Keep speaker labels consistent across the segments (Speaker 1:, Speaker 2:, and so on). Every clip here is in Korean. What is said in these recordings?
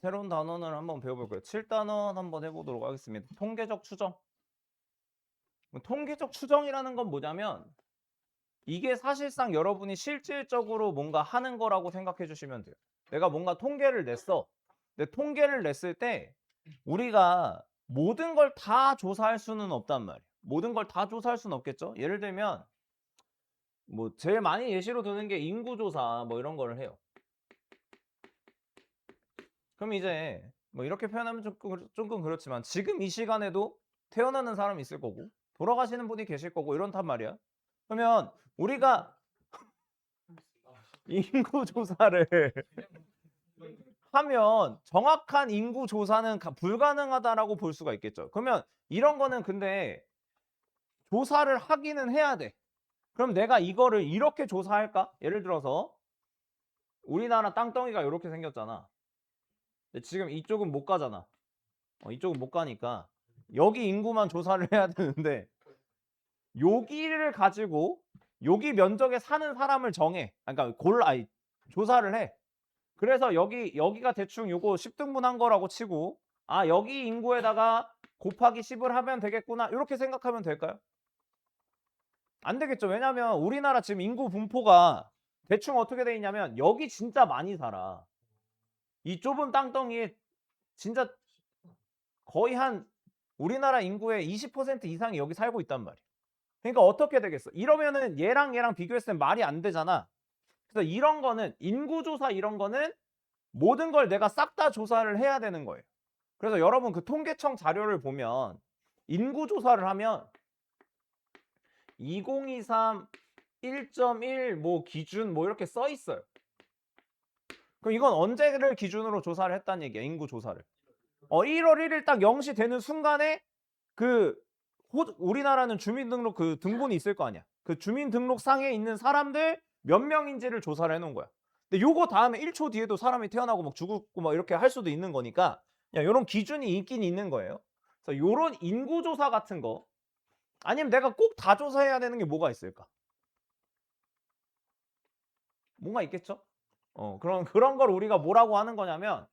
Speaker 1: 새로운 단원을 한번 배워볼 거예요. 7단원 한번 해보도록 하겠습니다. 통계적 추정. 통계적 추정이라는 건 뭐냐면 이게 사실상 여러분이 실질적으로 뭔가 하는 거라고 생각해 주시면 돼요. 내가 뭔가 통계를 냈어. 근데 통계를 냈을 때 우리가 모든 걸 다 조사할 수는 없단 말이에요. 모든 걸 다 조사할 수는 없겠죠. 예를 들면 뭐 제일 많이 예시로 드는 게 인구조사 뭐 이런 거를 해요. 그럼 이제 뭐 이렇게 표현하면 조금 그렇지만 지금 이 시간에도 태어나는 사람이 있을 거고 돌아가시는 분이 계실 거고 이런단 말이야. 그러면 우리가 인구조사를 하면 정확한 인구조사는 불가능하다라고 볼 수가 있겠죠. 그러면 이런 거는 근데 조사를 하기는 해야 돼. 그럼 내가 이거를 이렇게 조사할까? 예를 들어서 우리나라 땅덩이가 이렇게 생겼잖아. 근데 지금 이쪽은 못 가잖아. 이쪽은 못 가니까 여기 인구만 조사를 해야 되는데 여기를 가지고 여기 면적에 사는 사람을 정해. 그러니까 조사를 해. 그래서 여기가 대충 요거 10등분한 거라고 치고 여기 인구에다가 곱하기 10을 하면 되겠구나. 이렇게 생각하면 될까요? 안 되겠죠. 왜냐면 우리나라 지금 인구 분포가 대충 어떻게 돼 있냐면 여기 진짜 많이 살아. 이 좁은 땅덩이에 진짜 거의 한 우리나라 인구의 20% 이상이 여기 살고 있단 말이야. 그러니까 어떻게 되겠어? 이러면은 얘랑 비교했을 땐 말이 안 되잖아. 그래서 이런 거는 인구조사 이런 거는 모든 걸 내가 싹 다 조사를 해야 되는 거예요. 그래서 여러분 그 통계청 자료를 보면 인구조사를 하면 2023 1.1 뭐 기준 뭐 이렇게 써 있어요. 그럼 이건 언제를 기준으로 조사를 했다는 얘기야, 인구조사를. 1월 1일 딱 0시 되는 순간에 그 우리나라는 주민등록 그 등본이 있을 거 아니야. 그 주민등록상에 있는 사람들 몇 명인지를 조사를 해놓은 거야. 근데 요거 다음에 1초 뒤에도 사람이 태어나고 막 죽고 막 이렇게 할 수도 있는 거니까 요런 기준이 있긴 있는 거예요. 그래서 요런 인구조사 같은 거 아니면 내가 꼭 다 조사해야 되는 게 뭐가 있을까? 뭔가 있겠죠? 그런 걸 우리가 뭐라고 하는 거냐면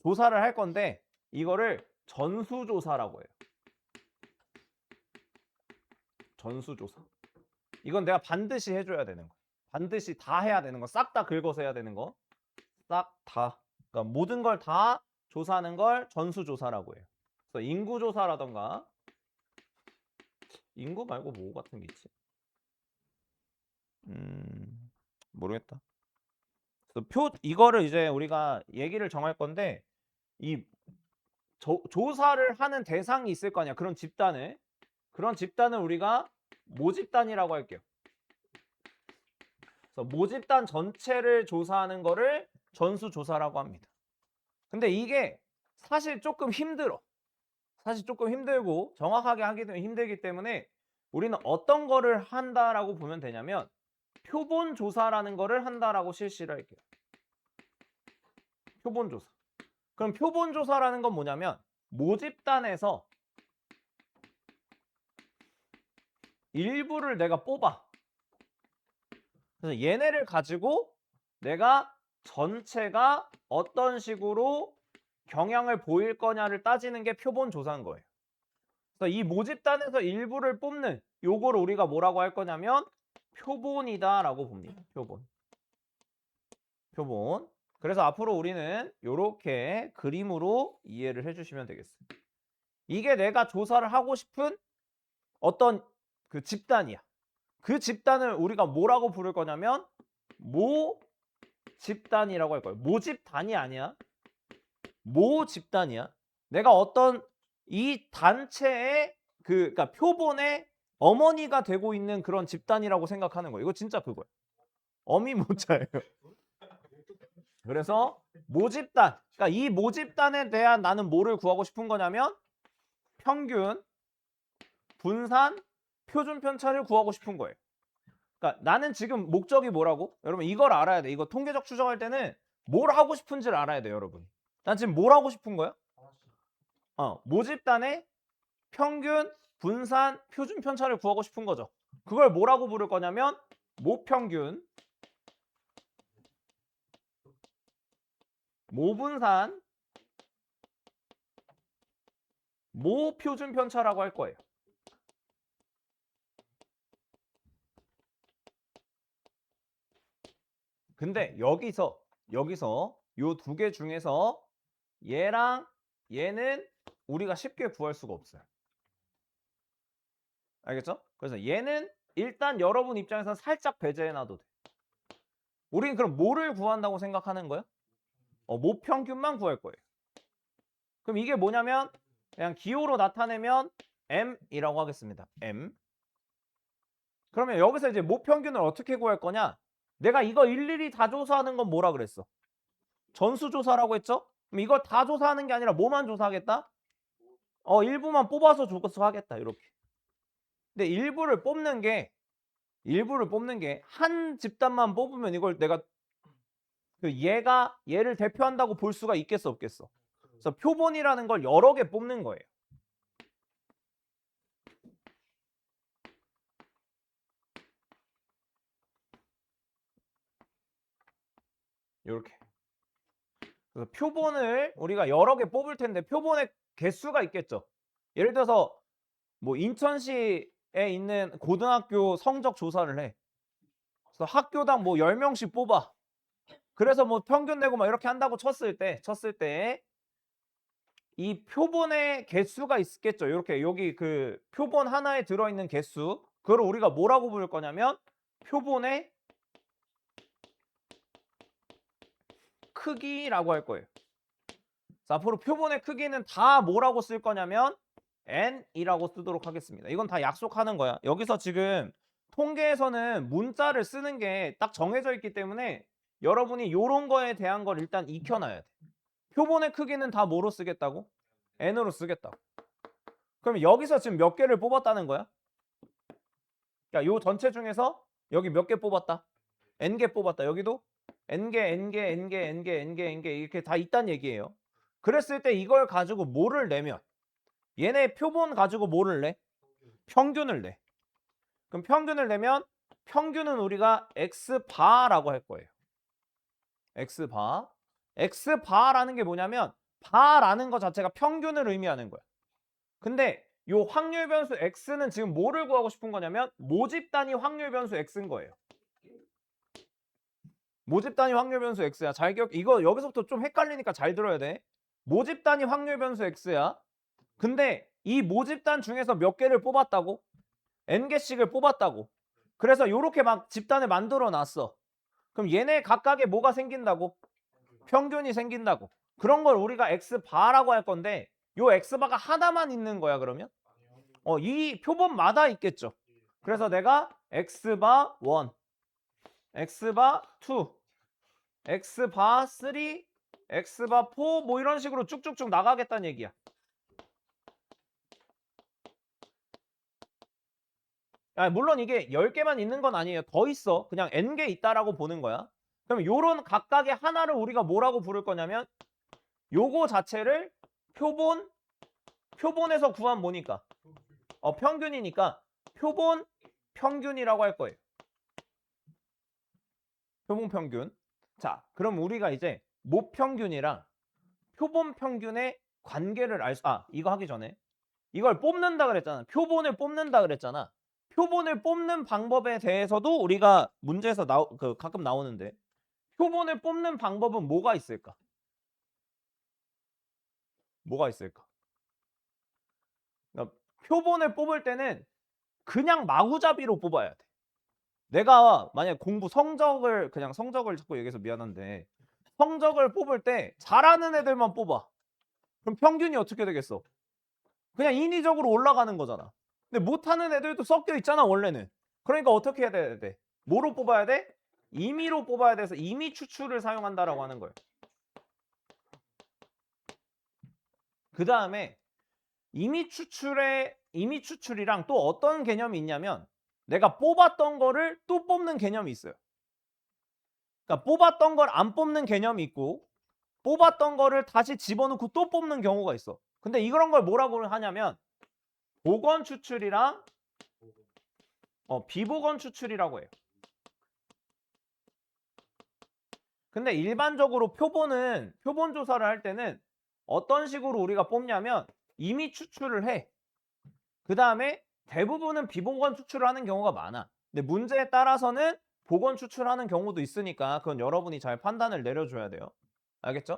Speaker 1: 조사를 할 건데 이거를 전수조사라고 해요. 전수조사. 이건 내가 반드시 해줘야 되는 거. 반드시 다 해야 되는 거. 싹 다 긁어서 해야 되는 거. 싹 다. 그러니까 모든 걸 다 조사하는 걸 전수조사라고 해요. 그래서 인구조사라던가 인구 말고 뭐 같은 게 있지? 모르겠다. 그래서 이거를 이제 우리가 얘기를 정할 건데 이 조사를 하는 대상이 있을 거 아니야. 그런 집단을 우리가 모집단이라고 할게요. 그래서 모집단 전체를 조사하는 거를 전수조사라고 합니다. 근데 이게 사실 조금 힘들어. 사실 조금 힘들고 정확하게 하기도 힘들기 때문에 우리는 어떤 거를 한다라고 보면 되냐면 표본 조사라는 거를 한다라고 실시를 할게요. 표본 조사. 그럼 표본 조사라는 건 뭐냐면 모집단에서 일부를 내가 뽑아. 그래서 얘네를 가지고 내가 전체가 어떤 식으로 경향을 보일 거냐를 따지는 게 표본 조사인 거예요. 그래서 이 모집단에서 일부를 뽑는 요거를 우리가 뭐라고 할 거냐면 표본이다라고 봅니다. 표본. 그래서 앞으로 우리는 이렇게 그림으로 이해를 해주시면 되겠습니다. 이게 내가 조사를 하고 싶은 어떤 그 집단이야. 그 집단을 우리가 뭐라고 부를 거냐면 모집단이라고 할 거예요. 모집단이 아니야. 모집단이야. 내가 어떤 이 단체의 그러니까 표본의 어머니가 되고 있는 그런 집단이라고 생각하는 거예요. 이거 진짜 그거예요. 어미 모자예요. 그래서 모집단. 그러니까 이 모집단에 대한 나는 뭐를 구하고 싶은 거냐면 평균, 분산, 표준 편차를 구하고 싶은 거예요. 그러니까 나는 지금 목적이 뭐라고? 여러분 이걸 알아야 돼. 이거 통계적 추정할 때는 뭘 하고 싶은지를 알아야 돼, 여러분. 난 지금 뭘 하고 싶은 거야? 모집단의 평균, 분산, 표준 편차를 구하고 싶은 거죠. 그걸 뭐라고 부를 거냐면 모평균, 모분산, 모 표준 편차라고 할 거예요. 근데 여기서 요 두 개 중에서 얘랑 얘는 우리가 쉽게 구할 수가 없어요. 알겠죠? 그래서 얘는 일단 여러분 입장에서 살짝 배제해 놔도 돼. 우리는 그럼 뭐를 구한다고 생각하는 거예요? 모평균만 구할 거예요. 그럼 이게 뭐냐면 그냥 기호로 나타내면 m이라고 하겠습니다. m. 그러면 여기서 이제 모평균을 어떻게 구할 거냐? 내가 이거 일일이 다 조사하는 건 뭐라 그랬어? 전수조사라고 했죠? 그럼 이걸 다 조사하는 게 아니라 뭐만 조사하겠다? 일부만 뽑아서 조사하겠다. 이렇게. 근데 일부를 뽑는 게 한 집단만 뽑으면 이걸 내가 얘를 대표한다고 볼 수가 있겠어 없겠어? 그래서 표본이라는 걸 여러 개 뽑는 거예요. 이렇게. 그래서 표본을 우리가 여러 개 뽑을 텐데 표본의 개수가 있겠죠. 예를 들어서 뭐 인천시에 있는 고등학교 성적 조사를 해. 그래서 학교당 뭐 10명씩 뽑아. 그래서 뭐 평균 내고 막 이렇게 한다고 쳤을 때 이 표본의 개수가 있겠죠. 이렇게 여기 그 표본 하나에 들어있는 개수, 그걸 우리가 뭐라고 부를 거냐면 표본의 크기라고 할 거예요. 자, 앞으로 표본의 크기는 다 뭐라고 쓸 거냐면 n이라고 쓰도록 하겠습니다. 이건 다 약속하는 거야. 여기서 지금 통계에서는 문자를 쓰는 게 딱 정해져 있기 때문에 여러분이 이런 거에 대한 걸 일단 익혀놔야 돼. 표본의 크기는 다 뭐로 쓰겠다고? n으로 쓰겠다고. 그럼 여기서 지금 몇 개를 뽑았다는 거야? 야, 요 전체 중에서 여기 몇 개 뽑았다? n개 뽑았다. 여기도 n개 이렇게 다 있단 얘기예요. 그랬을 때 이걸 가지고 뭐를 내면 얘네 표본 가지고 뭐를 내? 평균을 내. 그럼 평균을 내면 평균은 우리가 x바라고 할 거예요. x바. x바라는 게 뭐냐면 바라는 거 자체가 평균을 의미하는 거야. 근데 요 확률 변수 x는 지금 뭐를 구하고 싶은 거냐면 모집 단위 확률 변수 x인 거예요. 모집 단위 확률 변수 x야. 잘 기억. 이거 여기서부터 좀 헷갈리니까 잘 들어야 돼. 모집 단위 확률 변수 x야. 근데 이 모집단 중에서 몇 개를 뽑았다고? n개씩을 뽑았다고. 그래서 요렇게 막 집단을 만들어 놨어. 그럼 얘네 각각에 뭐가 생긴다고? 평균이 생긴다고. 그런 걸 우리가 x바라고 할 건데 요 x바가 하나만 있는 거야 그러면? 이 표본마다 있겠죠. 그래서 내가 x바 1, x바 2, x바 3, x바 4 뭐 이런 식으로 쭉쭉쭉 나가겠다는 얘기야. 물론 이게 10개만 있는 건 아니에요. 더 있어. 그냥 n개 있다라고 보는 거야. 그럼 요런 각각의 하나를 우리가 뭐라고 부를 거냐면 요거 자체를 표본에서 구한 뭐니까? 평균이니까 표본 평균이라고 할 거예요. 표본 평균. 자, 그럼 우리가 이제 모평균이랑 표본 평균의 관계를 이거 하기 전에 이걸 뽑는다 그랬잖아. 표본을 뽑는다 그랬잖아. 표본을 뽑는 방법에 대해서도 우리가 문제에서 가끔 나오는데 표본을 뽑는 방법은 뭐가 있을까? 뭐가 있을까? 그러니까 표본을 뽑을 때는 그냥 마구잡이로 뽑아야 돼. 내가 만약 공부 성적을 자꾸 얘기해서 미안한데 성적을 뽑을 때 잘하는 애들만 뽑아. 그럼 평균이 어떻게 되겠어? 그냥 인위적으로 올라가는 거잖아. 근데 못하는 애들도 섞여 있잖아 원래는. 그러니까 어떻게 해야 돼? 뭐로 뽑아야 돼? 임의로 뽑아야 돼서 임의 추출을 사용한다라고 하는 거예요. 그 다음에 임의 추출이랑 또 어떤 개념이 있냐면 내가 뽑았던 거를 또 뽑는 개념이 있어요. 그러니까 뽑았던 걸 안 뽑는 개념이 있고 뽑았던 거를 다시 집어넣고 또 뽑는 경우가 있어. 근데 이런 걸 뭐라고 하냐면 복원 추출이랑 비복원 추출이라고 해요. 근데 일반적으로 표본 조사를 할 때는 어떤 식으로 우리가 뽑냐면 이미 추출을 해. 그 다음에 대부분은 비보건 추출을 하는 경우가 많아. 근데 문제에 따라서는 보건 추출하는 경우도 있으니까 그건 여러분이 잘 판단을 내려줘야 돼요. 알겠죠?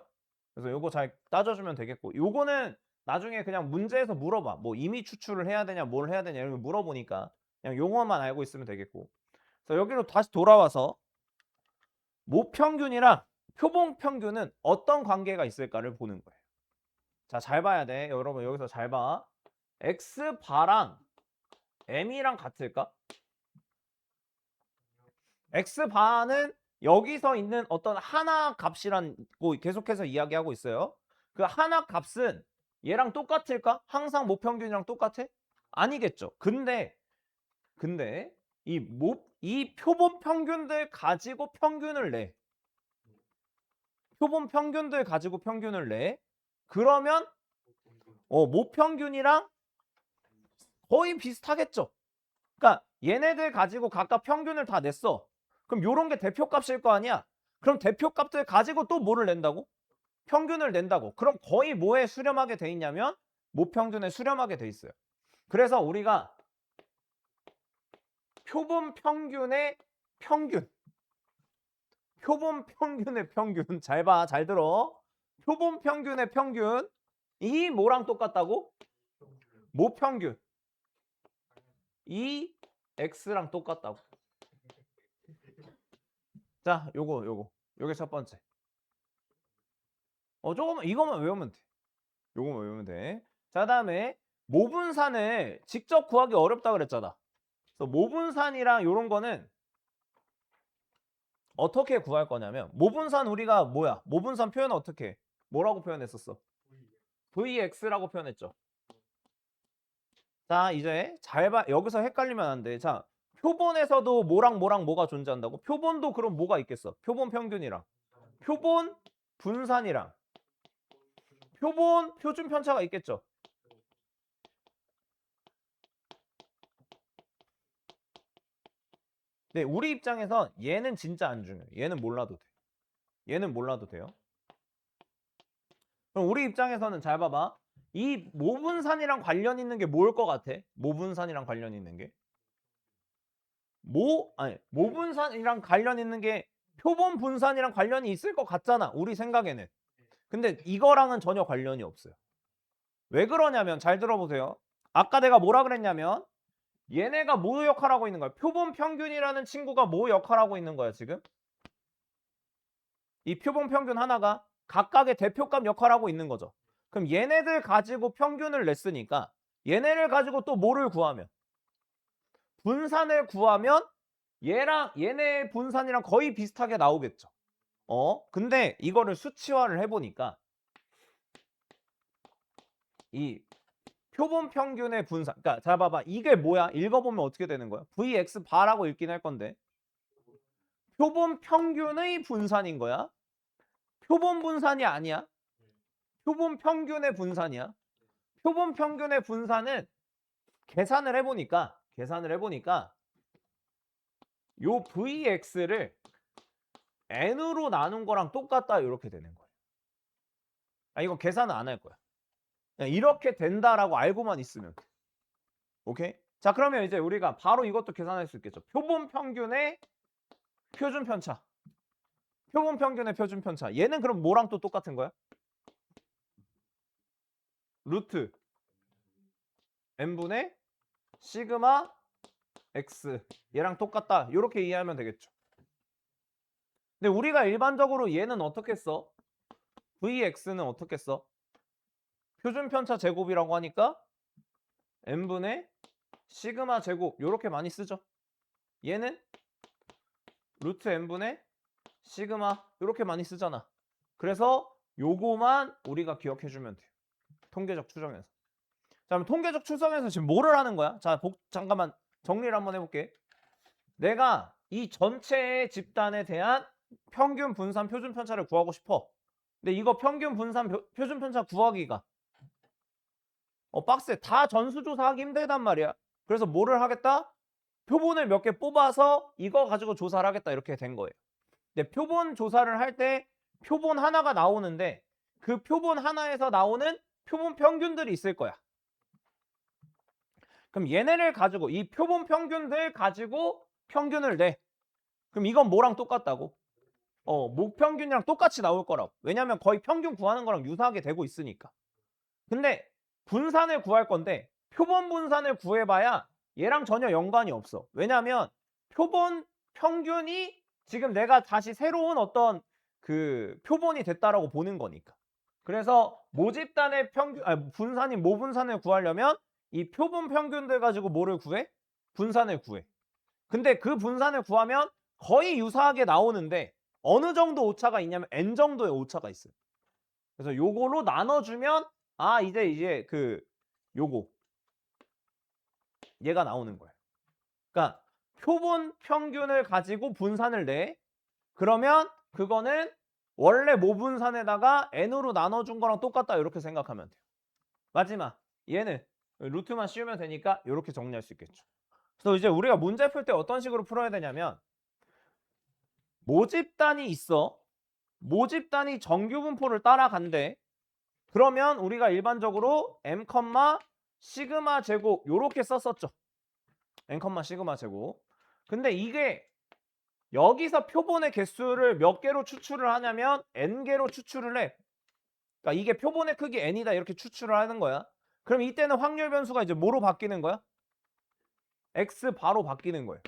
Speaker 1: 그래서 요거 잘 따져주면 되겠고, 요거는 나중에 그냥 문제에서 물어봐. 뭐 이미 추출을 해야 되냐, 뭘 해야 되냐 이런 거 물어보니까 그냥 용어만 알고 있으면 되겠고. 그래서 여기로 다시 돌아와서 모평균이랑 표본평균은 어떤 관계가 있을까를 보는 거예요. 자, 잘 봐야 돼. 여러분 여기서 잘 봐. X바랑 M이랑 같을까? X바는 여기서 있는 어떤 하나 값이라고 계속해서 이야기하고 있어요. 그 하나 값은 얘랑 똑같을까? 항상 모평균이랑 똑같아? 아니겠죠. 근데 이 표본 평균들 가지고 평균을 내. 표본 평균들 가지고 평균을 내. 그러면 모평균이랑 거의 비슷하겠죠. 그러니까 얘네들 가지고 각각 평균을 다 냈어. 그럼 요런 게 대표값일 거 아니야. 그럼 대표값들 가지고 또 뭐를 낸다고? 평균을 낸다고. 그럼 거의 뭐에 수렴하게 돼 있냐면 모평균에 수렴하게 돼 있어요. 그래서 우리가 표본 평균의 평균, 표본 평균의 평균, 잘 봐, 잘 들어. 표본 평균의 평균, 이 뭐랑 똑같다고? 모평균. 이 x랑 똑같다고. 자, 요게 첫 번째. 조금만 이거만 외우면 돼. 요거만 외우면 돼. 자, 다음에 모분산을 직접 구하기 어렵다 그랬잖아. 그래서 모분산이랑 요런 거는 어떻게 구할 거냐면, 모분산 우리가 뭐야? 모분산 표현 어떻게 해? 뭐라고 표현했었어? Vx라고 표현했죠. 자, 이제 잘 봐. 여기서 헷갈리면 안 돼. 자, 표본에서도 뭐랑 뭐가 존재한다고? 표본도 그럼 뭐가 있겠어? 표본 평균이랑 표본 분산이랑 표본 표준 편차가 있겠죠. 네, 우리 입장에선 얘는 진짜 안 중요해. 얘는 몰라도 돼. 얘는 몰라도 돼요. 그럼 우리 입장에서는 잘 봐봐. 이 모분산이랑 관련 있는 게 뭘 것 같아? 모분산이랑 관련 있는 게? 모분산이랑 관련 있는 게 표본 분산이랑 관련이 있을 것 같잖아. 우리 생각에는. 근데 이거랑은 전혀 관련이 없어요. 왜 그러냐면 잘 들어보세요. 아까 내가 뭐라 그랬냐면 얘네가 뭐 역할하고 있는 거야? 표본 평균이라는 친구가 뭐 역할하고 있는 거야 지금? 이 표본 평균 하나가 각각의 대표값 역할하고 있는 거죠. 그럼 얘네들 가지고 평균을 냈으니까 얘네를 가지고 또 뭐를 구하면? 분산을 구하면 얘네 분산이랑 거의 비슷하게 나오겠죠. 근데 이거를 수치화를 해보니까 이 표본 평균의 분산, 그러니까 자 봐봐, 이게 뭐야? 읽어보면 어떻게 되는 거야? Vx 바라고 읽긴 할 건데 표본 평균의 분산인 거야. 표본 분산이 아니야. 표본 평균의 분산이야. 표본 평균의 분산은 계산을 해보니까 요 Vx를 n으로 나눈 거랑 똑같다 이렇게 되는 거예요. 이거 계산은 안 할 거야. 그냥 이렇게 된다라고 알고만 있으면 돼. 오케이? 자, 그러면 이제 우리가 바로 이것도 계산할 수 있겠죠. 표본 평균의 표준 편차. 표본 평균의 표준 편차. 얘는 그럼 뭐랑 또 똑같은 거야? 루트 n분의 시그마 x. 얘랑 똑같다. 이렇게 이해하면 되겠죠. 근데 우리가 일반적으로 얘는 어떻게 써? Vx는 어떻게 써? 표준 편차 제곱이라고 하니까 n분의 시그마 제곱 이렇게 많이 쓰죠. 얘는 루트 n분의 시그마 이렇게 많이 쓰잖아. 그래서 요거만 우리가 기억해주면 돼요. 통계적 추정에서. 자, 그럼 통계적 추정에서 지금 뭐를 하는 거야? 자, 잠깐만 정리를 한번 해볼게. 내가 이 전체의 집단에 대한 평균 분산 표준 편차를 구하고 싶어. 근데 이거 평균 분산 표준 편차 구하기가 빡세. 다 전수조사하기 힘들단 말이야. 그래서 뭐를 하겠다? 표본을 몇 개 뽑아서 이거 가지고 조사를 하겠다 이렇게 된 거예요. 근데 표본 조사를 할 때 표본 하나가 나오는데 그 표본 하나에서 나오는 표본 평균들이 있을 거야. 그럼 얘네를 가지고 이 표본 평균들 가지고 평균을 내. 그럼 이건 뭐랑 똑같다고? 목평균이랑 똑같이 나올 거라고. 왜냐면 거의 평균 구하는 거랑 유사하게 되고 있으니까. 근데 분산을 구할 건데 표본 분산을 구해봐야 얘랑 전혀 연관이 없어. 왜냐면 표본 평균이 지금 내가 다시 새로운 어떤 그 표본이 됐다라고 보는 거니까. 그래서 모집단의 분산인 모분산을 구하려면 이 표본 평균들 가지고 뭐를 구해? 분산을 구해. 근데 그 분산을 구하면 거의 유사하게 나오는데 어느 정도 오차가 있냐면 n 정도의 오차가 있어요. 그래서 요거로 나눠주면 이제 요거 얘가 나오는 거예요. 그러니까 표본 평균을 가지고 분산을 내. 그러면 그거는 원래 모분산에다가 n으로 나눠준 거랑 똑같다 이렇게 생각하면 돼요. 마지막 얘는 루트만 씌우면 되니까 이렇게 정리할 수 있겠죠. 그래서 이제 우리가 문제 풀 때 어떤 식으로 풀어야 되냐면 모집단이 있어. 모집단이 정규 분포를 따라간대. 그러면 우리가 일반적으로 m, 시그마 제곱 요렇게 썼었죠. n, 시그마 제곱. 근데 이게 여기서 표본의 개수를 몇 개로 추출을 하냐면 n개로 추출을 해. 그러니까 이게 표본의 크기 n이다 이렇게 추출을 하는 거야. 그럼 이때는 확률 변수가 이제 뭐로 바뀌는 거야? x 바로 바뀌는 거예요.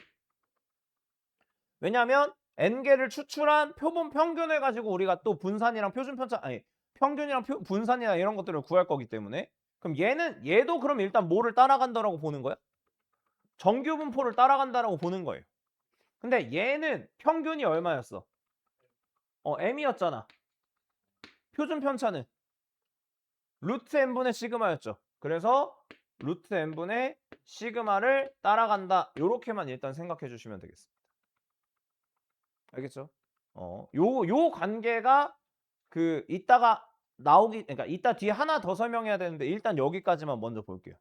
Speaker 1: 왜냐하면 n개를 추출한 표본 평균을 가지고 우리가 또 분산이랑 표준 편차 평균이랑 분산이나 이런 것들을 구할 거기 때문에 그럼 얘도 그럼 일단 뭐를 따라간다라고 보는 거야? 정규 분포를 따라간다라고 보는 거예요. 근데 얘는 평균이 얼마였어? m이었잖아. 표준 편차는 루트 n분의 시그마였죠. 그래서 루트 n분의 시그마를 따라간다. 요렇게만 일단 생각해 주시면 되겠습니다. 알겠죠? 요 관계가 이따가 그러니까 이따 뒤에 하나 더 설명해야 되는데 일단 여기까지만 먼저 볼게요.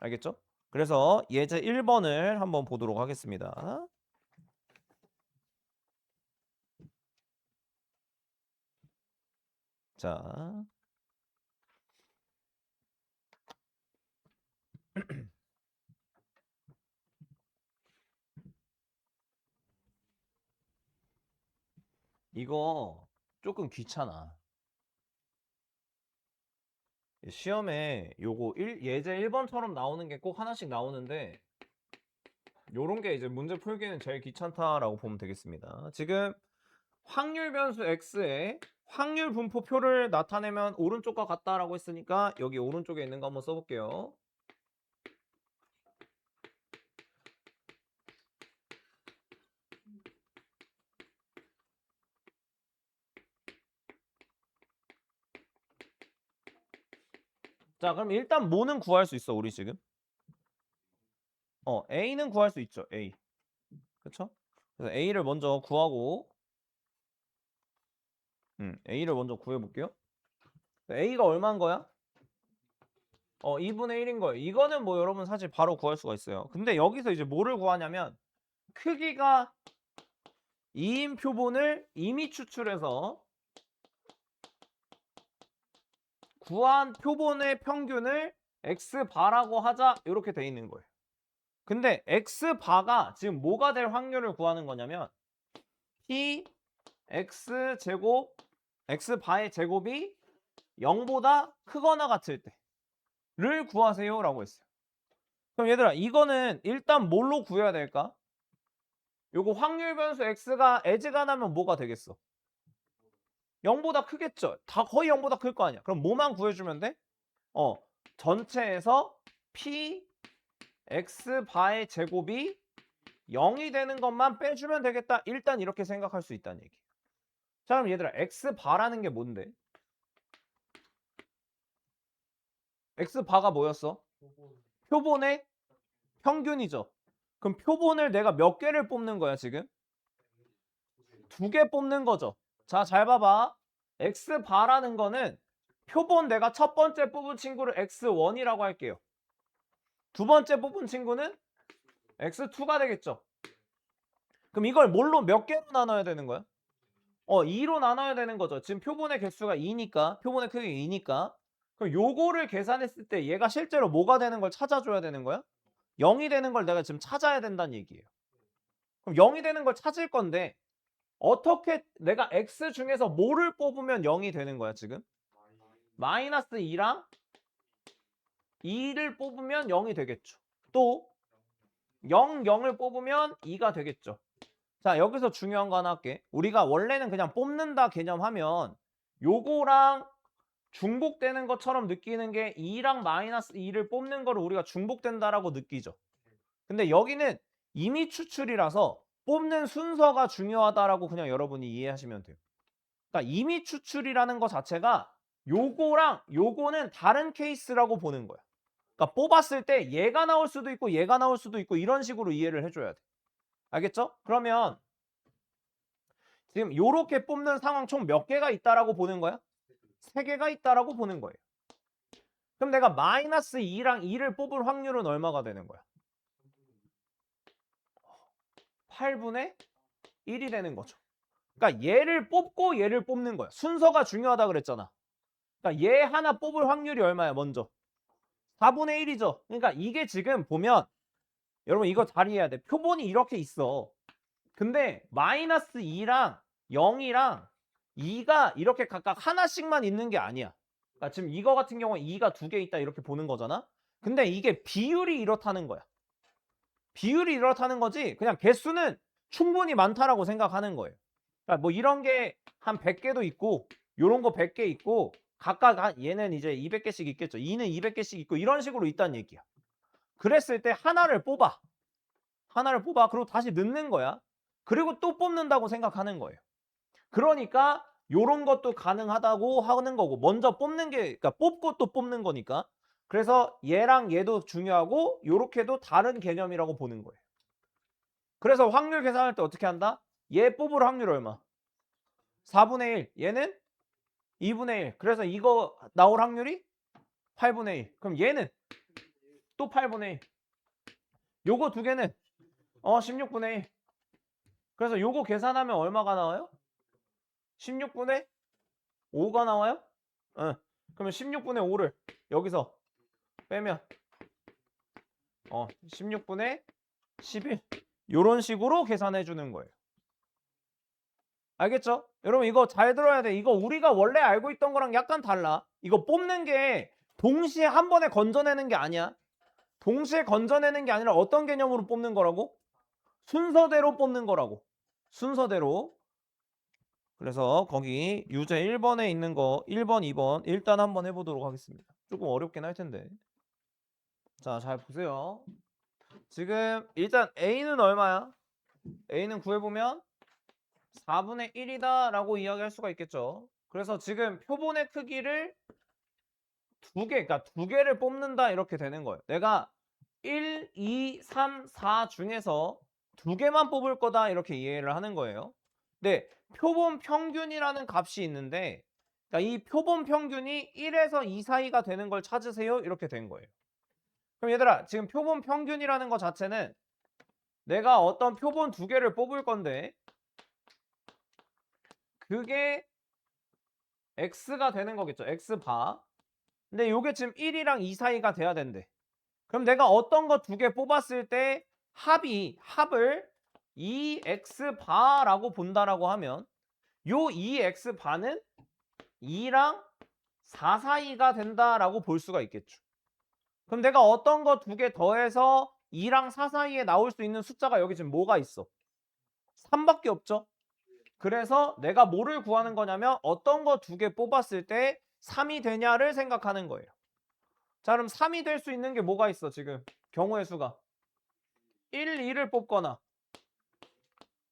Speaker 1: 알겠죠? 그래서 예제 1번을 한번 보도록 하겠습니다. 자. 이거 조금 귀찮아. 시험에 요거 예제 1번처럼 나오는 게 꼭 하나씩 나오는데 요런 게 이제 문제 풀기는 제일 귀찮다라고 보면 되겠습니다. 지금 확률 변수 x에 확률 분포표를 나타내면 오른쪽과 같다라고 했으니까 여기 오른쪽에 있는 거 한번 써볼게요. 자, 그럼 일단 뭐는 구할 수 있어, 우리 지금? A는 구할 수 있죠, A. 그쵸? 그래서 A를 먼저 구하고, A를 먼저 구해볼게요. A가 얼마인 거야? 2분의 1인 거예요. 이거는 뭐 여러분 사실 바로 구할 수가 있어요. 근데 여기서 이제 뭐를 구하냐면, 크기가 2인 표본을 이미 추출해서 구한 표본의 평균을 x바라고 하자 이렇게 돼 있는 거예요. 근데 x바가 지금 뭐가 될 확률을 구하는 거냐면 t x제곱 x바의 제곱이 0보다 크거나 같을 때를 구하세요 라고 했어요. 그럼 얘들아 이거는 일단 뭘로 구해야 될까? 요거 확률 변수 x가 as가 나면 뭐가 되겠어? 0보다 크겠죠? 다 거의 0보다 클 거 아니야. 그럼 뭐만 구해주면 돼? 전체에서 p x바의 제곱이 0이 되는 것만 빼주면 되겠다. 일단 이렇게 생각할 수 있다는 얘기. 자, 그럼 얘들아 x바라는 게 뭔데? x바가 뭐였어? 표본의 평균이죠. 그럼 표본을 내가 몇 개를 뽑는 거야 지금? 2개 뽑는 거죠. 자, 잘 봐봐. x바라는 거는 표본 내가 첫 번째 뽑은 친구를 x1이라고 할게요. 두 번째 뽑은 친구는 x2가 되겠죠. 그럼 이걸 뭘로 몇 개로 나눠야 되는 거야? 2로 나눠야 되는 거죠. 지금 표본의 개수가 2니까, 표본의 크기가 2니까 그럼 요거를 계산했을 때 얘가 실제로 뭐가 되는 걸 찾아줘야 되는 거야? 0이 되는 걸 내가 지금 찾아야 된다는 얘기예요. 그럼 0이 되는 걸 찾을 건데 어떻게 내가 x 중에서 뭐를 뽑으면 0이 되는 거야 지금? 마이너스 2랑 2를 뽑으면 0이 되겠죠. 또 0, 0을 뽑으면 2가 되겠죠. 자, 여기서 중요한 거 하나 할게. 우리가 원래는 그냥 뽑는다 개념하면 요거랑 중복되는 것처럼 느끼는 게 2랑 마이너스 2를 뽑는 거를 우리가 중복된다라고 느끼죠. 근데 여기는 이미 추출이라서 뽑는 순서가 중요하다라고 그냥 여러분이 이해하시면 돼요. 그러니까 이미 추출이라는 것 자체가 요거랑 요거는 다른 케이스라고 보는 거야. 그러니까 뽑았을 때 얘가 나올 수도 있고 얘가 나올 수도 있고 이런 식으로 이해를 해줘야 돼. 알겠죠? 그러면 지금 요렇게 뽑는 상황 총 몇 개가 있다라고 보는 거야? 3개가 있다라고 보는 거예요. 그럼 내가 마이너스 2랑 2를 뽑을 확률은 얼마가 되는 거야? 8분의 1이 되는 거죠. 그러니까 얘를 뽑고 얘를 뽑는 거야. 순서가 중요하다 그랬잖아. 그러니까 얘 하나 뽑을 확률이 얼마야 먼저? 4분의 1이죠. 그러니까 이게 지금 보면 여러분 이거 잘 이해해야 돼. 표본이 이렇게 있어. 근데 마이너스 2랑 0이랑 2가 이렇게 각각 하나씩만 있는 게 아니야. 그러니까 지금 이거 같은 경우는 2가 2개 있다 이렇게 보는 거잖아. 근데 이게 비율이 이렇다는 거야. 비율이 이렇다는 거지 그냥 개수는 충분히 많다라고 생각하는 거예요. 그러니까 뭐 이런 게 한 100개도 있고 요런 거 100개 있고 각각 얘는 이제 200개씩 있겠죠. 2는 200개씩 있고 이런 식으로 있다는 얘기야. 그랬을 때 하나를 뽑아. 하나를 뽑아. 그리고 다시 넣는 거야. 그리고 또 뽑는다고 생각하는 거예요. 그러니까 요런 것도 가능하다고 하는 거고 먼저 뽑는 게 그러니까 뽑고 또 뽑는 거니까 그래서 얘랑 얘도 중요하고 요렇게도 다른 개념이라고 보는 거예요. 그래서 확률 계산할 때 어떻게 한다? 얘 뽑을 확률 얼마? 4분의 1. 얘는 2분의 1. 그래서 이거 나올 확률이 8분의 1. 그럼 얘는 또 8분의 1. 요거 두 개는 16분의 1. 그래서 요거 계산하면 얼마가 나와요? 16분의 5가 나와요? 그러면 16분의 5를 여기서 빼면 16분의 11 요런 식으로 계산해 주는 거예요. 알겠죠? 여러분 이거 잘 들어야 돼. 이거 우리가 원래 알고 있던 거랑 약간 달라. 이거 뽑는 게 동시에 한 번에 건져내는 게 아니야. 동시에 건져내는 게 아니라 어떤 개념으로 뽑는 거라고? 순서대로 뽑는 거라고. 순서대로. 그래서 거기 유제 1번에 있는 거 1번, 2번 일단 한번 해보도록 하겠습니다. 조금 어렵긴 할 텐데. 자, 잘 보세요. 지금 일단 A는 얼마야? A는 구해보면 4분의 1이다 라고 이야기할 수가 있겠죠. 그래서 지금 표본의 크기를 그러니까 두 개를 뽑는다 이렇게 되는 거예요. 내가 1, 2, 3, 4 중에서 두 개만 뽑을 거다 이렇게 이해를 하는 거예요. 근데 표본 평균이라는 값이 있는데 그러니까 이 표본 평균이 1에서 2 사이가 되는 걸 찾으세요 이렇게 된 거예요. 그럼 얘들아 지금 표본 평균이라는 것 자체는 내가 어떤 표본 두 개를 뽑을 건데 그게 x가 되는 거겠죠. x바. 근데 요게 지금 1이랑 2 사이가 돼야 된대. 그럼 내가 어떤 거 두 개 뽑았을 때 합을 2x바라고 본다라고 하면 요 2x바는 2랑 4 사이가 된다라고 볼 수가 있겠죠. 그럼 내가 어떤 거 두 개 더해서 2랑 4 사이에 나올 수 있는 숫자가 여기 지금 뭐가 있어? 3밖에 없죠. 그래서 내가 뭐를 구하는 거냐면 어떤 거 두 개 뽑았을 때 3이 되냐를 생각하는 거예요. 자, 그럼 3이 될 수 있는 게 뭐가 있어 지금? 경우의 수가 1, 2를 뽑거나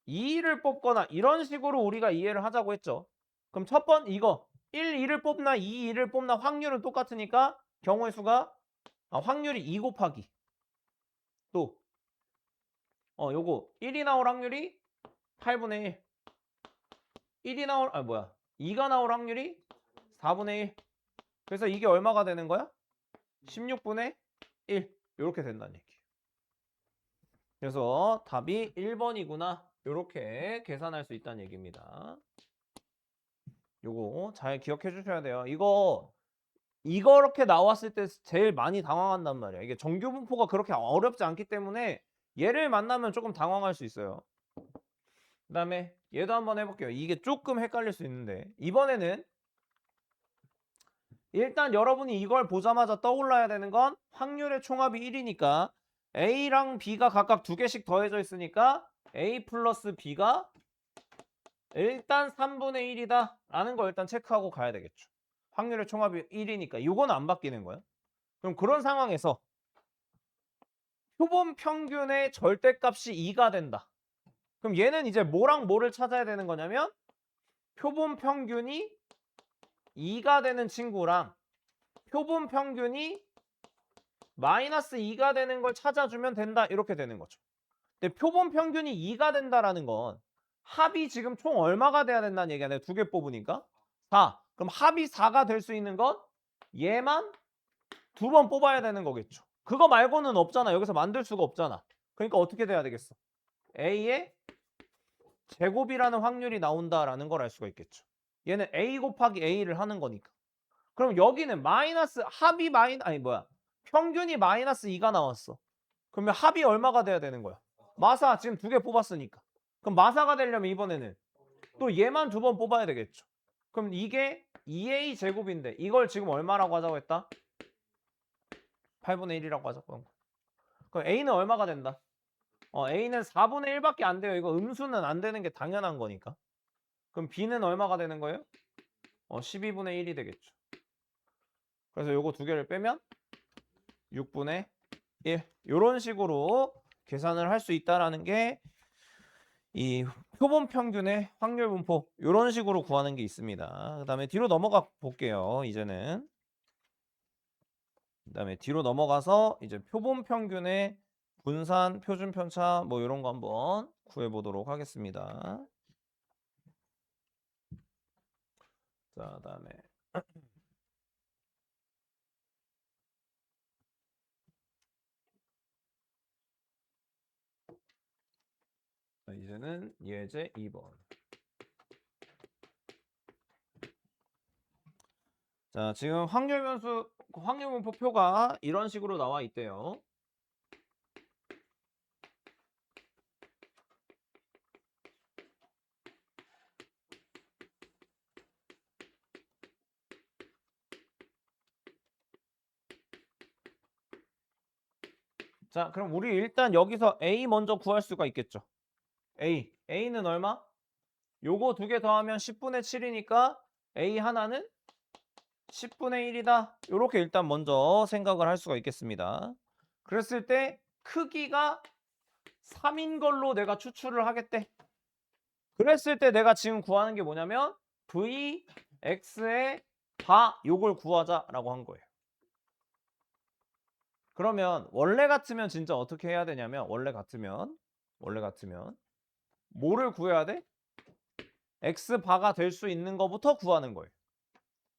Speaker 1: 2를 뽑거나 이런 식으로 우리가 이해를 하자고 했죠. 그럼 첫 번 이거 1, 2를 뽑나 2, 2를 뽑나 확률은 똑같으니까 경우의 수가 확률이 2 곱하기 또 요거 1이 나올 확률이 8분의 1 1이 나올 2가 나올 확률이 4분의 1 그래서 이게 얼마가 되는 거야? 16분의 1 이렇게 된다는 얘기예요. 그래서 답이 1번이구나 이렇게 계산할 수 있다는 얘기입니다. 요거 잘 기억해 주셔야 돼요. 이거 이렇게 나왔을 때 제일 많이 당황한단 말이야. 이게 정규 분포가 그렇게 어렵지 않기 때문에 얘를 만나면 조금 당황할 수 있어요. 그다음에 얘도 한번 해볼게요. 이게 조금 헷갈릴 수 있는데 이번에는 일단 여러분이 이걸 보자마자 떠올라야 되는 건 확률의 총합이 1이니까 A랑 B가 각각 2개씩 더해져 있으니까 A 플러스 B가 일단 3분의 1이다 라는 거 일단 체크하고 가야 되겠죠. 확률의 총합이 1이니까 이거는 안 바뀌는 거야. 그럼 그런 상황에서 표본 평균의 절대값이 2가 된다. 그럼 얘는 이제 뭐랑 뭐를 찾아야 되는 거냐면 표본 평균이 2가 되는 친구랑 표본 평균이 마이너스 2가 되는 걸 찾아주면 된다. 이렇게 되는 거죠. 근데 표본 평균이 2가 된다라는 건 합이 지금 총 얼마가 돼야 된다는 얘기야. 내가 2개 뽑으니까 4. 그럼 합이 4가 될 수 있는 건 얘만 2번 뽑아야 되는 거겠죠. 그거 말고는 없잖아. 여기서 만들 수가 없잖아. 그러니까 어떻게 돼야 되겠어? A의 제곱이라는 확률이 나온다라는 걸 알 수가 있겠죠. 얘는 A 곱하기 A를 하는 거니까. 그럼 여기는 마이너스 합이 평균이 마이너스 2가 나왔어. 그러면 합이 얼마가 돼야 되는 거야? 마사 지금 2개 뽑았으니까. 그럼 마사가 되려면 이번에는 또 얘만 2번 뽑아야 되겠죠. 그럼 이게 2A 제곱인데 이걸 지금 얼마라고 하자고 했다? 8분의 1이라고 하자고. 그럼 A는 얼마가 된다? A는 4분의 1밖에 안 돼요. 이거 음수는 안 되는 게 당연한 거니까. 그럼 B는 얼마가 되는 거예요? 12분의 1이 되겠죠. 그래서 요거 2개를 빼면 6분의 1. 이런 식으로 계산을 할 수 있다라는 게 이 표본 평균의 확률 분포 이런 식으로 구하는 게 있습니다. 그다음에 뒤로 넘어가 볼게요. 이제는 그다음에 뒤로 넘어가서 이제 표본 평균의 분산, 표준 편차 뭐 이런 거 한번 구해 보도록 하겠습니다. 자, 그다음에 이제는 예제 2번. 자, 지금 확률 변수, 확률 분포표가 이런 식으로 나와 있대요. 자, 그럼 우리 일단 여기서 A 먼저 구할 수가 있겠죠. A는 얼마? 요거 2개 더하면 10분의 7이니까 A 하나는 10분의 1이다. 요렇게 일단 먼저 생각을 할 수가 있겠습니다. 그랬을 때 크기가 3인 걸로 내가 추출을 하겠대. 그랬을 때 내가 지금 구하는 게 뭐냐면 Vx의 바 요걸 구하자라고 한 거예요. 그러면 원래 같으면 진짜 어떻게 해야 되냐면 원래 같으면 뭐를 구해야 돼? X바가 될 수 있는 거부터 구하는 거예요.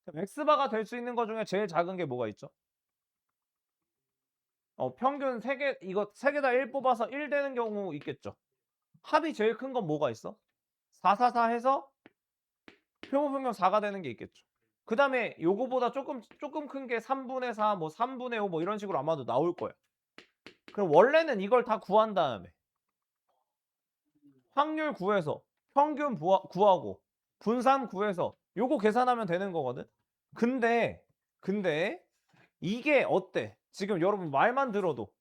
Speaker 1: 그럼 X바가 될 수 있는 거 중에 제일 작은 게 뭐가 있죠? 평균 3개, 이거 3개 다 1 뽑아서 1 되는 경우 있겠죠. 합이 제일 큰 건 뭐가 있어? 4, 4, 4 해서 표본 평균 4가 되는 게 있겠죠. 그 다음에 요거보다 조금 큰 게 3분의 4, 뭐 3분의 5 뭐 이런 식으로 아마도 나올 거예요. 그럼 원래는 이걸 다 구한 다음에 확률 구해서 평균 구하고 분산 구해서 요거 계산하면 되는 거거든. 근데 이게 어때? 지금 여러분 말만 들어도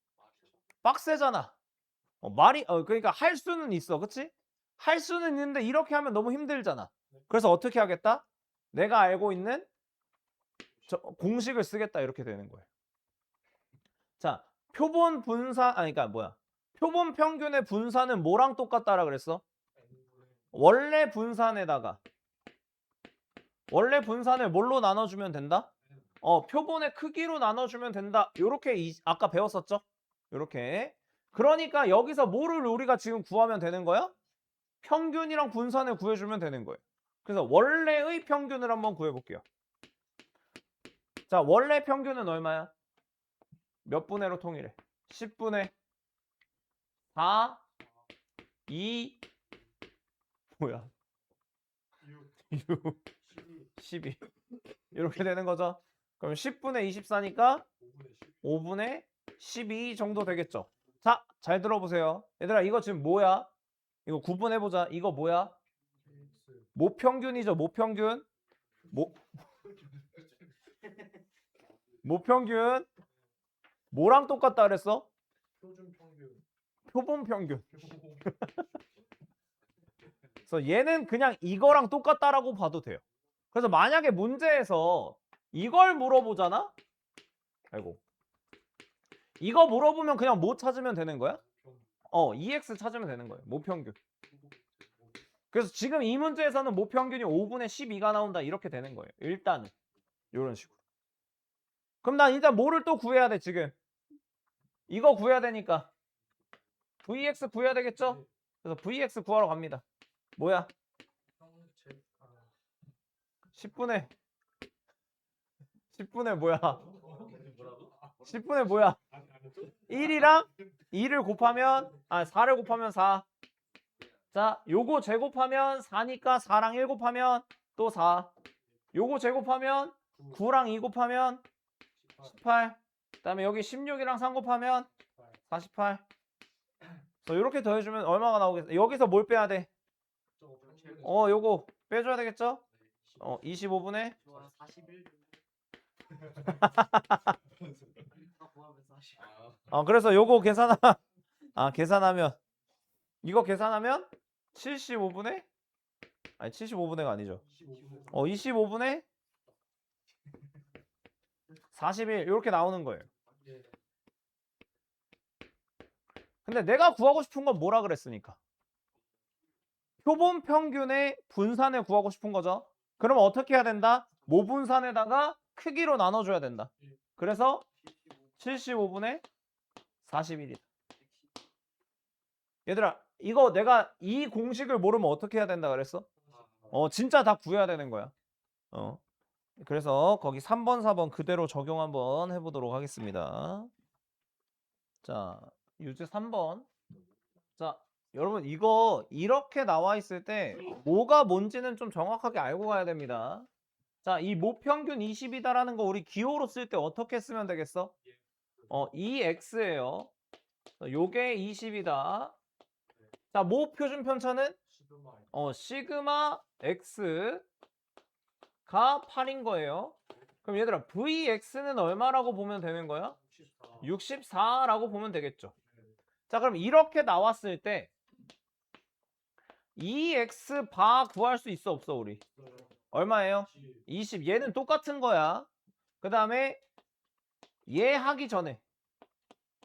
Speaker 1: 빡세잖아. 그러니까 할 수는 있어. 그치? 할 수는 있는데 이렇게 하면 너무 힘들잖아. 그래서 어떻게 하겠다? 내가 알고 있는 공식을 쓰겠다 이렇게 되는 거예요. 자, 표본 분산 그러니까 표본 평균의 분산은 뭐랑 똑같다라 그랬어? 원래 분산을 뭘로 나눠주면 된다? 표본의 크기로 나눠주면 된다. 요렇게 아까 배웠었죠? 요렇게. 그러니까 여기서 뭐를 우리가 지금 구하면 되는 거야? 평균이랑 분산을 구해주면 되는 거예요. 그래서 원래의 평균을 한번 구해볼게요. 자, 원래 평균은 얼마야? 몇 분의로 통일해? 10분의 4, 2, 뭐야? 6, 12. 이렇게 되는 거죠. 그럼 10분의 24니까 5분의 12 정도 되겠죠. 자, 잘 들어보세요. 얘들아, 이거 지금 뭐야? 이거 구분해보자. 이거 뭐야? 모평균이죠, 모평균. 모평균. 뭐랑 똑같다 그랬어? 표본 평균. 그래서 얘는 그냥 이거랑 똑같다라고 봐도 돼요. 그래서 만약에 문제에서 이걸 물어보잖아? 아이고. 이거 물어보면 그냥 뭐 찾으면 되는 거야? EX 찾으면 되는 거예요. 모평균. 그래서 지금 이 문제에서는 모평균이 5분의 12가 나온다. 이렇게 되는 거예요. 일단은. 이런 식으로. 그럼 난 일단 뭐를 또 구해야 돼, 지금? 이거 구해야 되니까. VX 구해야 되겠죠? 그래서 VX 구하러 갑니다. 뭐야? 10분의 뭐야? 10분의 뭐야? 1이랑 2를 곱하면 4를 곱하면 4. 자, 요거 제곱하면 4니까 4랑 1 곱하면 또 4. 요거 제곱하면 9랑 2 곱하면 18. 그다음에 여기 16이랑 3 곱하면 48. 그래서 이렇게 더해주면 얼마가 나오겠어? 여기서 뭘 빼야 돼? 요거 빼줘야 되겠죠? 25분의
Speaker 2: 41.
Speaker 1: 그래서 요거 계산하면 이거 계산하면 75분의 75분의가 아니죠. 25분의 41 이렇게 나오는 거예요. 근데 내가 구하고 싶은 건 뭐라 그랬으니까? 표본 평균의 분산을 구하고 싶은 거죠. 그럼 어떻게 해야 된다? 모분산에다가 크기로 나눠줘야 된다. 그래서 75분의 41이다. 얘들아, 이거 내가 이 공식을 모르면 어떻게 해야 된다 그랬어? 진짜 다 구해야 되는 거야. 그래서 거기 3번, 4번 그대로 적용 한번 해보도록 하겠습니다. 자, 유제 3번. 자, 여러분 이거 이렇게 나와 있을 때 뭐가 뭔지는 좀 정확하게 알고 가야 됩니다. 자, 이 모평균 20이다라는 거 우리 기호로 쓸 때 어떻게 쓰면 되겠어? 2x예요. 요게 20이다. 자, 모 표준 편차는 시그마 x가 8인 거예요. 그럼 얘들아 vx는 얼마라고 보면 되는 거야? 64라고 보면 되겠죠. 자, 그럼 이렇게 나왔을 때 2x 바 구할 수 있어 없어 우리? 얼마예요? 20. 얘는 똑같은 거야. 그 다음에 얘 하기 전에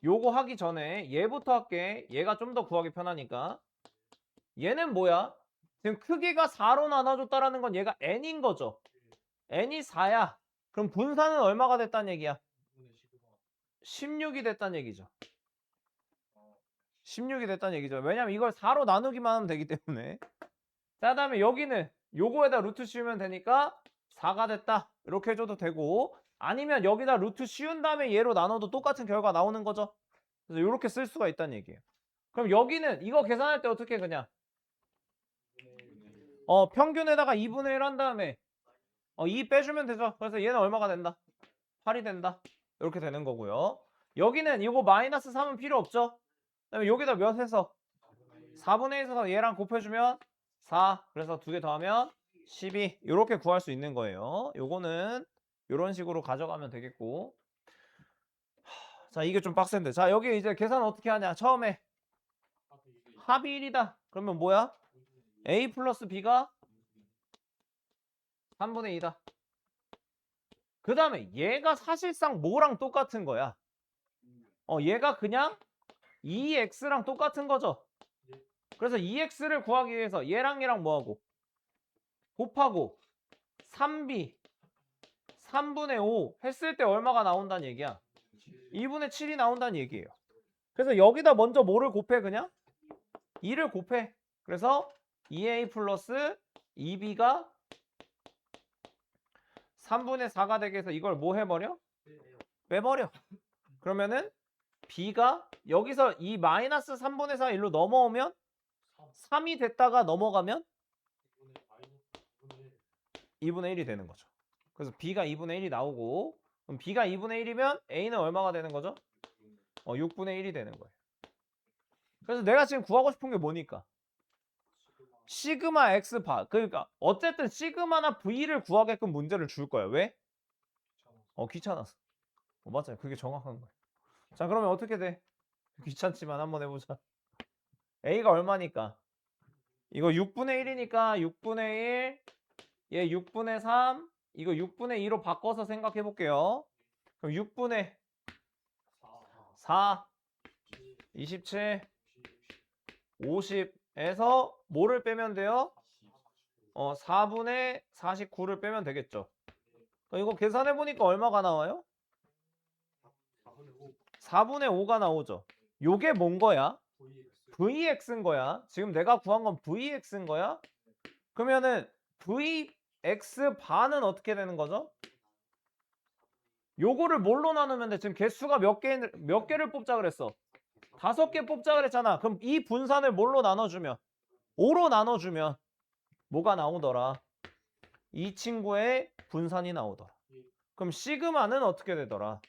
Speaker 1: 요거 하기 전에 얘부터 할게. 얘가 좀 더 구하기 편하니까. 얘는 뭐야? 지금 크기가 4로 나눠줬다라는 건 얘가 n인 거죠. n이 4야. 그럼 분산은 얼마가 됐다는 얘기야? 16이 됐다는 얘기죠. 16이 됐다는 얘기죠. 왜냐면 이걸 4로 나누기만 하면 되기 때문에. 자, 다음에 여기는 요거에다 루트 씌우면 되니까 4가 됐다. 이렇게 해줘도 되고, 아니면 여기다 루트 씌운 다음에 얘로 나눠도 똑같은 결과 나오는 거죠. 그래서 이렇게 쓸 수가 있다는 얘기예요. 그럼 여기는 이거 계산할 때 어떻게 그냥 평균에다가 2분의 1 한 다음에 2 빼주면 되죠. 그래서 얘는 얼마가 된다? 8이 된다. 이렇게 되는 거고요. 여기는 이거 마이너스 3은 필요 없죠. 그다음에 여기다 몇 해서 4분의 1에서 얘랑 곱해주면 4. 그래서 두 개 더하면 12. 이렇게 구할 수 있는 거예요. 요거는 이런 식으로 가져가면 되겠고. 자, 이게 좀 빡센데. 자, 여기 이제 계산 어떻게 하냐? 처음에 합이 1이다. 그러면 뭐야? A 플러스 B가 3분의 2다. 그 다음에 얘가 사실상 뭐랑 똑같은 거야? 얘가 그냥 2x랑 똑같은 거죠. 그래서 2x를 구하기 위해서 얘랑 뭐하고? 곱하고 3b 3분의 5 했을 때 얼마가 나온다는 얘기야? 2분의 7이 나온다는 얘기예요. 그래서 여기다 먼저 뭐를 곱해 그냥? 2를 곱해. 그래서 2a 플러스 2b가 3분의 4가 되게 해서 이걸 뭐 해버려? 빼버려. 그러면은 b가 여기서 이 마이너스 3분의 4 일로 넘어오면 3이 됐다가 넘어가면 2분의 1이 되는 거죠. 그래서 b가 2분의 1이 나오고, 그럼 B가 2분의 1이면 A는 얼마가 되는 거죠? 6분의 1이 되는 거예요. 그래서 내가 지금 구하고 싶은 게 뭐니까? 시그마 X 바. 그러니까 어쨌든 시그마나 V를 구하게끔 문제를 줄 거야. 왜? 귀찮았어. 맞아요. 그게 정확한 거예요. 자, 그러면 어떻게 돼? 귀찮지만 한번 해보자. A가 얼마니까? 이거 6분의 1이니까 6분의 1, 얘 6분의 3, 이거 6분의 2로 바꿔서 생각해 볼게요. 그럼 6분의 4, 27, 50에서 뭐를 빼면 돼요? 4분의 49를 빼면 되겠죠. 이거 계산해 보니까 얼마가 나와요? 4분의 5가 나오죠. 요게 뭔 거야? VX인 거야. 지금 내가 구한 건 VX인 거야. 그러면은 VX 반은 어떻게 되는 거죠? 요거를 뭘로 나누면 돼? 지금 개수가 몇 개를 뽑자 그랬어? 5개 뽑자 그랬잖아. 그럼 이 분산을 뭘로 나눠주면? 5로 나눠주면 뭐가 나오더라? 이 친구의 분산이 나오더라. 그럼 시그마는 어떻게 되더라?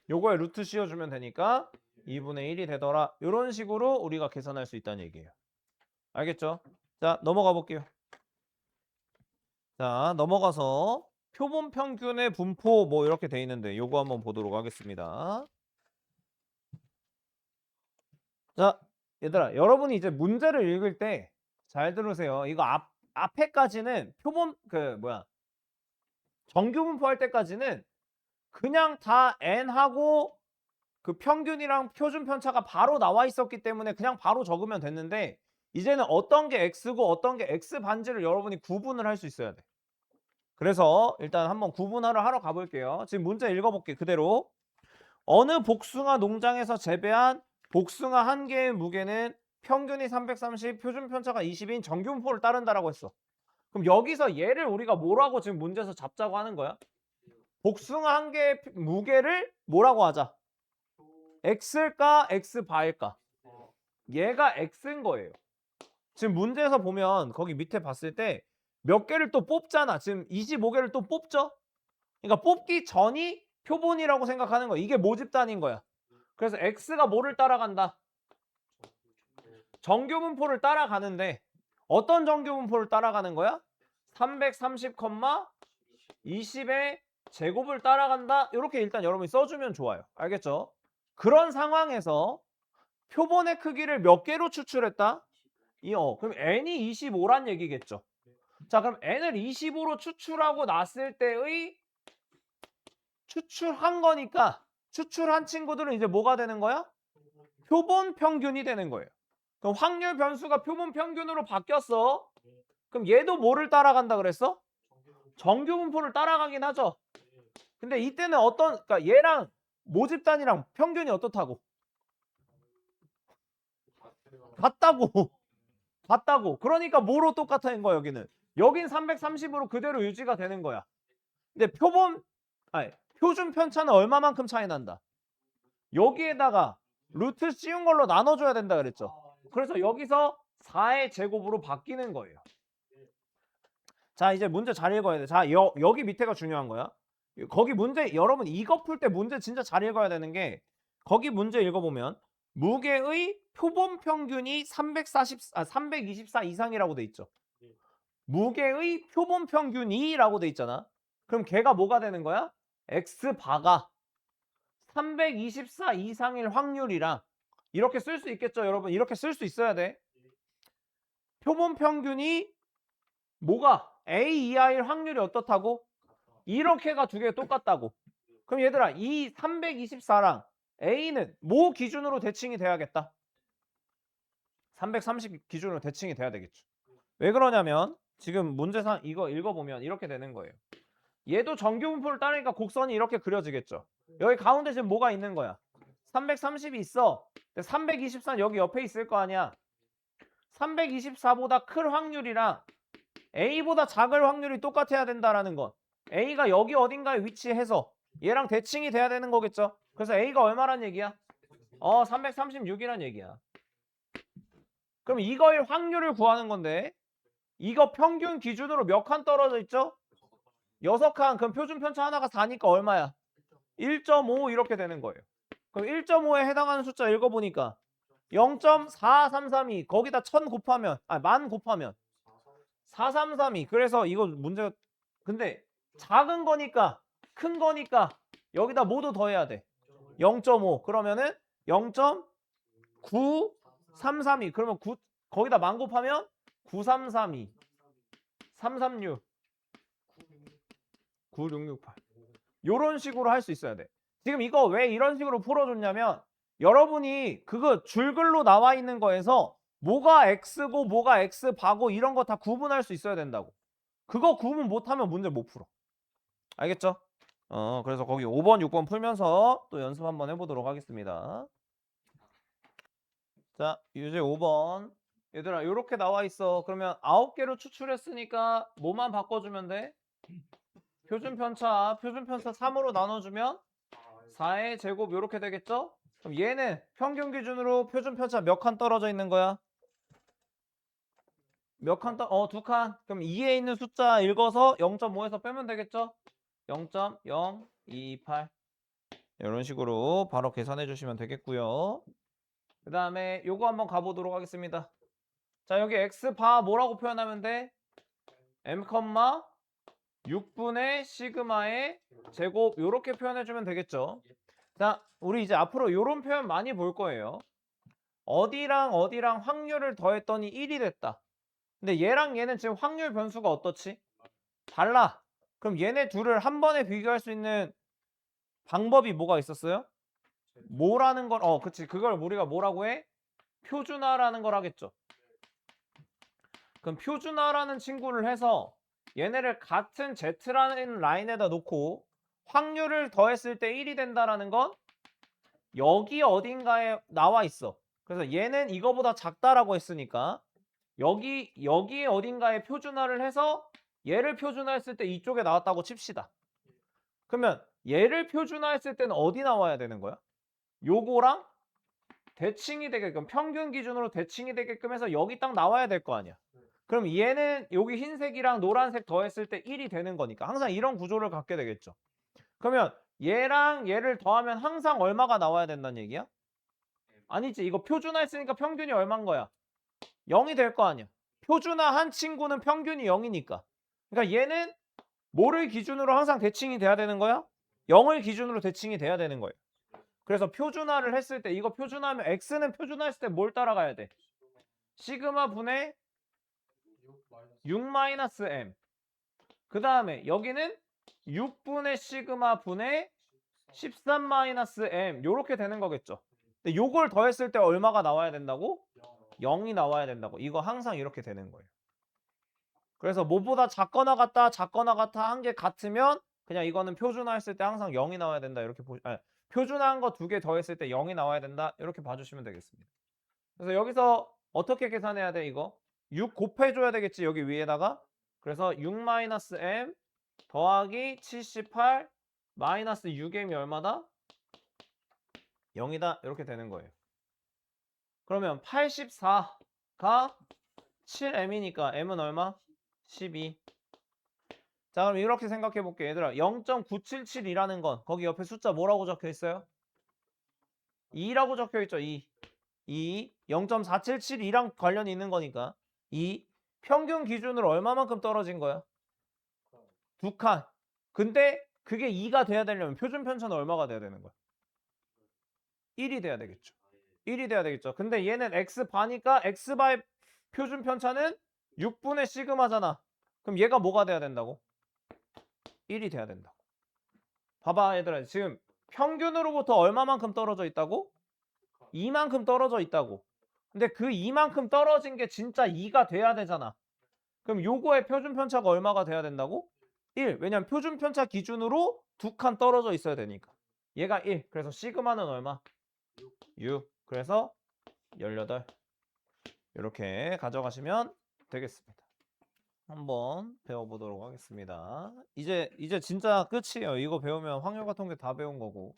Speaker 1: 요거에 루트 씌워주면 되니까 2분의 1이 되더라. 이런 식으로 우리가 계산할 수 있다는 얘기예요. 알겠죠? 자, 넘어가 볼게요. 자, 넘어가서 표본 평균의 분포 뭐 이렇게 돼 있는데 요거 한번 보도록 하겠습니다. 자, 얘들아, 여러분이 이제 문제를 읽을 때 잘 들으세요. 이거 앞에까지는 표본 정규 분포할 때까지는 그냥 다 n하고 그 평균이랑 표준 편차가 바로 나와 있었기 때문에 그냥 바로 적으면 됐는데 이제는 어떤 게 x고 어떤 게 x 반지를 여러분이 구분을 할 수 있어야 돼. 그래서 일단 한번 구분하러 가볼게요. 지금 문제 읽어볼게 그대로. 어느 복숭아 농장에서 재배한 복숭아 한 개의 무게는 평균이 330, 표준 편차가 20인 정규 분포를 따른다라고 했어. 그럼 여기서 얘를 우리가 뭐라고 지금 문제에서 잡자고 하는 거야? 복숭아 한 개의 무게를 뭐라고 하자? x일까 x바일까? 얘가 x인 거예요. 지금 문제에서 보면 거기 밑에 봤을 때 몇 개를 또 뽑잖아. 지금 25개를 또 뽑죠? 그러니까 뽑기 전이 표본이라고 생각하는 거야. 이게 모집단인 거야. 그래서 x가 뭐를 따라간다? 정규 분포를 따라가는데 어떤 정규 분포를 따라가는 거야? 330, 20의 제곱을 따라간다. 이렇게 일단 여러분이 써주면 좋아요. 알겠죠? 그런 상황에서 표본의 크기를 몇 개로 추출했다? 그럼 n이 25란 얘기겠죠. 자, 그럼 n을 25로 추출하고 났을 때의 추출한 거니까 추출한 친구들은 이제 뭐가 되는 거야? 표본 평균이 되는 거예요. 그럼 확률 변수가 표본 평균으로 바뀌었어. 그럼 얘도 뭐를 따라간다 그랬어? 정규 분포를 따라가긴 하죠. 근데 이때는 그러니까 얘랑 모집단이랑 평균이 어떻다고? 같다고. 그러니까 뭐로 똑같은 거야, 여기는? 여긴 330으로 그대로 유지가 되는 거야. 근데 표준 편차는 얼마만큼 차이 난다? 여기에다가 루트 씌운 걸로 나눠줘야 된다 그랬죠. 그래서 여기서 4의 제곱으로 바뀌는 거예요. 자, 이제 문제 잘 읽어야 돼. 자, 여기 밑에가 중요한 거야. 거기 문제, 여러분 이거 풀 때 문제 진짜 잘 읽어야 되는 게 거기 문제 읽어보면 무게의 표본 평균이 324 이상이라고 돼 있죠. 무게의 표본 평균이라고 돼 있잖아. 그럼 걔가 뭐가 되는 거야? x바가 324 이상일 확률이랑 이렇게 쓸 수 있겠죠, 여러분? 이렇게 쓸 수 있어야 돼. 표본 평균이 뭐가 A 이하일 확률이 어떻다고? 이렇게가 두 개 똑같다고. 그럼 얘들아, 이 324랑 A는 뭐 기준으로 대칭이 돼야겠다? 330 기준으로 대칭이 돼야 되겠죠. 왜 그러냐면 지금 문제상 이거 읽어보면 이렇게 되는 거예요. 얘도 정규 분포를 따르니까 곡선이 이렇게 그려지겠죠. 여기 가운데 지금 뭐가 있는 거야? 330이 있어. 324는 여기 옆에 있을 거 아니야. 324보다 클 확률이랑 A보다 작을 확률이 똑같아야 된다라는 건 A가 여기 어딘가에 위치해서 얘랑 대칭이 돼야 되는 거겠죠. 그래서 A가 얼마란 얘기야? 336이란 얘기야. 그럼 이거의 확률을 구하는 건데 이거 평균 기준으로 몇 칸 떨어져 있죠? 6칸 그럼 표준 편차 하나가 4니까 얼마야? 1.5 이렇게 되는 거예요. 그럼 1.5에 해당하는 숫자 읽어보니까 0.4332 거기다 1000 곱하면 1000 곱하면 4332. 그래서 이거 문제가 근데 작은 거니까 큰 거니까 여기다 모두 더해야 돼. 0.5 그러면은 0.9332 그러면 거기다 1000 곱하면 9332 336 9668 요런 식으로 할 수 있어야 돼. 지금 이거 왜 이런 식으로 풀어줬냐면 여러분이 그거 줄글로 나와 있는 거에서 뭐가 x고 뭐가 x 바고 이런 거 다 구분할 수 있어야 된다고. 그거 구분 못하면 문제 못 풀어. 알겠죠? 그래서 거기 5번, 6번 풀면서 또 연습 한번 해보도록 하겠습니다. 자, 이제 5번. 얘들아, 요렇게 나와 있어. 그러면 9개로 추출했으니까 뭐만 바꿔주면 돼? 표준 편차 3으로 나눠주면 4의 제곱 요렇게 되겠죠? 그럼 얘는 평균 기준으로 표준 편차 몇 칸 떨어져 있는 거야? 몇 칸 2칸. 그럼 2에 있는 숫자 읽어서 0.5에서 빼면 되겠죠? 0.028 이런 식으로 바로 계산해 주시면 되겠고요. 그 다음에 요거 한번 가보도록 하겠습니다. 자, 여기 x 바 뭐라고 표현하면 돼? m, 6분의 시그마의 제곱 요렇게 표현해주면 되겠죠. 자, 우리 이제 앞으로 요런 표현 많이 볼 거예요. 어디랑 어디랑 확률을 더했더니 1이 됐다. 근데 얘랑 얘는 지금 확률 변수가 어떻지? 달라. 그럼 얘네 둘을 한 번에 비교할 수 있는 방법이 뭐가 있었어요? 뭐라는 걸, 그치. 그걸 우리가 뭐라고 해? 표준화라는 걸 하겠죠. 그럼 표준화라는 친구를 해서 얘네를 같은 Z라는 라인에다 놓고 확률을 더했을 때 1이 된다라는 건 여기 어딘가에 나와 있어. 그래서 얘는 이거보다 작다라고 했으니까 여기에 어딘가에 표준화를 해서 얘를 표준화했을 때 이쪽에 나왔다고 칩시다. 그러면 얘를 표준화했을 때는 어디 나와야 되는 거야? 요거랑 대칭이 되게끔 평균 기준으로 대칭이 되게끔 해서 여기 딱 나와야 될 거 아니야. 그럼 얘는 여기 흰색이랑 노란색 더했을 때 1이 되는 거니까 항상 이런 구조를 갖게 되겠죠. 그러면 얘랑 얘를 더하면 항상 얼마가 나와야 된다는 얘기야? 아니지. 이거 표준화했으니까 평균이 얼마인 거야? 0이 될 거 아니야. 표준화한 친구는 평균이 0이니까. 그러니까 얘는 뭐를 기준으로 항상 대칭이 돼야 되는 거야? 0을 기준으로 대칭이 돼야 되는 거예요. 그래서 표준화를 했을 때 이거 표준화하면 x는 표준화했을 때 뭘 따라가야 돼? 시그마 분의 6-m. 그 다음에 여기는 6분의 시그마 분의 13-m 요렇게 되는 거겠죠. 근데 요걸 더했을 때 얼마가 나와야 된다고? 0이 나와야 된다고. 이거 항상 이렇게 되는 거예요. 그래서 뭐보다 작거나 같다 한 게 같으면 그냥 이거는 표준화했을 때 항상 0이 나와야 된다. 이렇게 표준화한 거 2개 더했을 때 0이 나와야 된다. 이렇게 봐주시면 되겠습니다. 그래서 여기서 어떻게 계산해야 돼 이거? 6 곱해줘야 되겠지 여기 위에다가. 그래서 6-m 더하기 78 마이너스 6m이 얼마다? 0이다. 이렇게 되는 거예요. 그러면 84가 7m이니까 m은 얼마? 12. 자, 그럼 이렇게 생각해 볼게. 얘들아, 0.977이라는 건 거기 옆에 숫자 뭐라고 적혀 있어요? 2라고 적혀 있죠. 2. 0.477이랑 관련이 있는 거니까 2. 평균 기준으로 얼마만큼 떨어진 거야? 2칸. 근데 그게 2가 돼야 되려면 표준 편차는 얼마가 돼야 되는 거야? 1이 돼야 되겠죠. 1이 돼야 되겠죠. 근데 얘는 x바니까 x바의 표준 편차는 6분의 시그마잖아. 그럼 얘가 뭐가 돼야 된다고? 1이 돼야 된다고. 봐봐 얘들아. 지금 평균으로부터 얼마만큼 떨어져 있다고? 2만큼 떨어져 있다고. 근데 그 2만큼 떨어진 게 진짜 2가 돼야 되잖아. 그럼 요거의 표준 편차가 얼마가 돼야 된다고? 1. 왜냐면 표준 편차 기준으로 2칸 떨어져 있어야 되니까. 얘가 1. 그래서 시그마는 얼마? 6. 그래서 18. 이렇게 가져가시면 되겠습니다. 한번 배워보도록 하겠습니다. 이제 진짜 끝이에요. 이거 배우면 확률과 통계 다 배운 거고.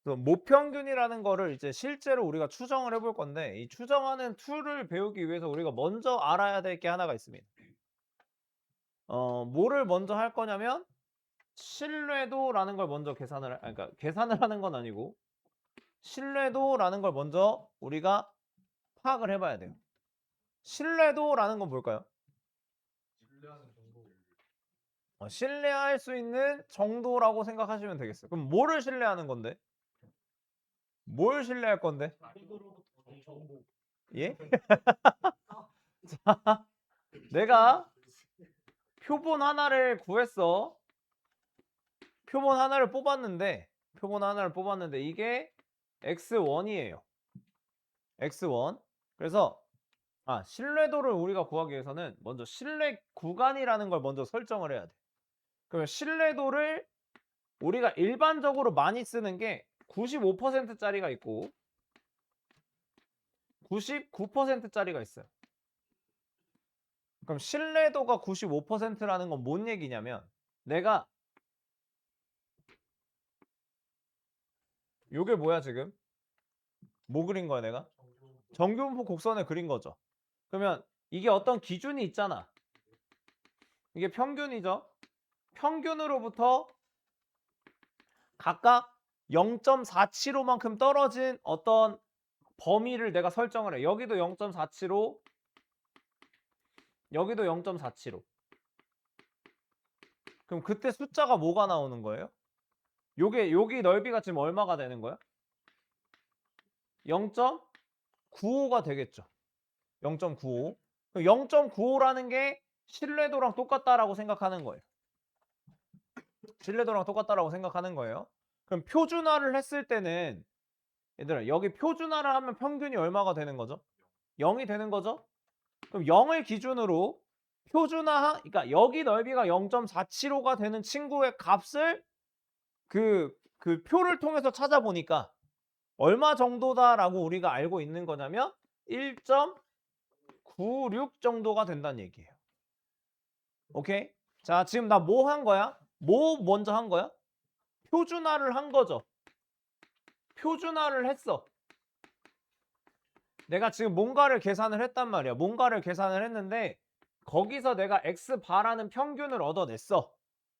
Speaker 1: 모평균이라는 거를 이제 실제로 우리가 추정을 해볼 건데 이 추정하는 툴을 배우기 위해서 우리가 먼저 알아야 될 게 하나가 있습니다. 뭐를 먼저 할 거냐면 신뢰도라는 걸 먼저 그러니까 계산을 하는 건 아니고 신뢰도라는 걸 먼저 우리가 파악을 해봐야 돼요. 신뢰도라는 건 뭘까요? 신뢰할 수 있는 정도라고 생각하시면 되겠어요. 그럼 뭐를 신뢰하는 건데? 뭘 신뢰할 건데? 예? 자, 내가 표본 하나를 구했어. 표본 하나를 뽑았는데 이게 x1이에요. x1. 그래서 신뢰도를 우리가 구하기 위해서는 먼저 신뢰 구간이라는 걸 먼저 설정을 해야 돼. 그러면 신뢰도를 우리가 일반적으로 많이 쓰는 게 95%짜리가 있고 99%짜리가 있어요. 그럼 신뢰도가 95%라는 건 뭔 얘기냐면 내가 요게 뭐야 지금? 뭐 그린 거야 내가? 정규분포 곡선을 그린 거죠. 그러면 이게 어떤 기준이 있잖아. 이게 평균이죠. 평균으로부터 각각 0.475만큼 떨어진 어떤 범위를 내가 설정을 해. 여기도 0.475, 여기도 0.475. 그럼 그때 숫자가 뭐가 나오는 거예요? 여기 넓이가 지금 얼마가 되는 거야? 0.95가 되겠죠. 0.95. 0.95라는 게 신뢰도랑 똑같다라고 생각하는 거예요. 신뢰도랑 똑같다라고 생각하는 거예요. 그럼 표준화를 했을 때는 얘들아 여기 표준화를 하면 평균이 얼마가 되는 거죠? 0이 되는 거죠? 그럼 0을 기준으로 그러니까 여기 넓이가 0.475가 되는 친구의 값을 그 표를 통해서 찾아보니까 얼마 정도다라고 우리가 알고 있는 거냐면 1.96 정도가 된다는 얘기예요. 오케이? 자, 지금 나 뭐 한 거야? 뭐 먼저 한 거야? 표준화를 한 거죠. 표준화를 했어. 내가 지금 뭔가를 계산을 했단 말이야. 뭔가를 계산을 했는데 거기서 내가 x바라는 평균을 얻어냈어.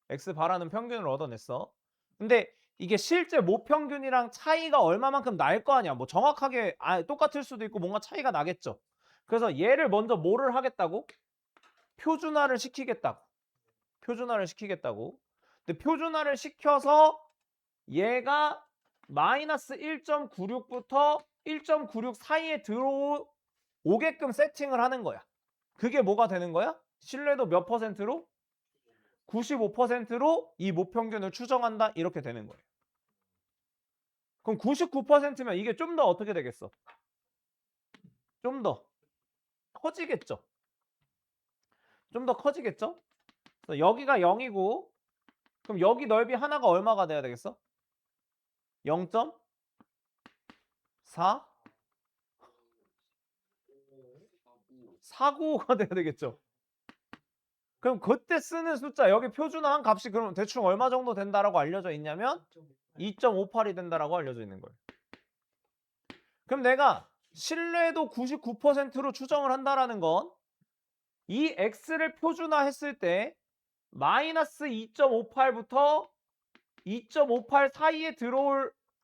Speaker 1: x바라는 평균을 얻어냈어. 근데 이게 실제 모평균이랑 차이가 얼마만큼 날 거 아니야. 뭐 정확하게 똑같을 수도 있고 뭔가 차이가 나겠죠. 그래서 얘를 먼저 뭐를 하겠다고? 표준화를 시키겠다고. 표준화를 시키겠다고. 근데 표준화를 시켜서 얘가 마이너스 1.96부터 1.96 사이에 들어오게끔 세팅을 하는 거야. 그게 뭐가 되는 거야? 신뢰도 몇 퍼센트로? 95%로 이 모평균을 추정한다. 이렇게 되는 거예요. 그럼 99%면 이게 좀 더 어떻게 되겠어? 좀 더 커지겠죠. 좀 더 커지겠죠? 그래서 여기가 0이고 그럼 여기 넓이 하나가 얼마가 돼야 되겠어? 0.4? 495가 돼야 되겠죠. 그럼 그때 쓰는 숫자 여기 표준화한 값이 그럼 대충 얼마 정도 된다라고 알려져 있냐면 2.58이 된다라고 알려져 있는 거예요. 그럼 내가 신뢰도 99%로 추정을 한다라는 건 이 x를 표준화했을 때 마이너스 2.58부터 2.58 사이에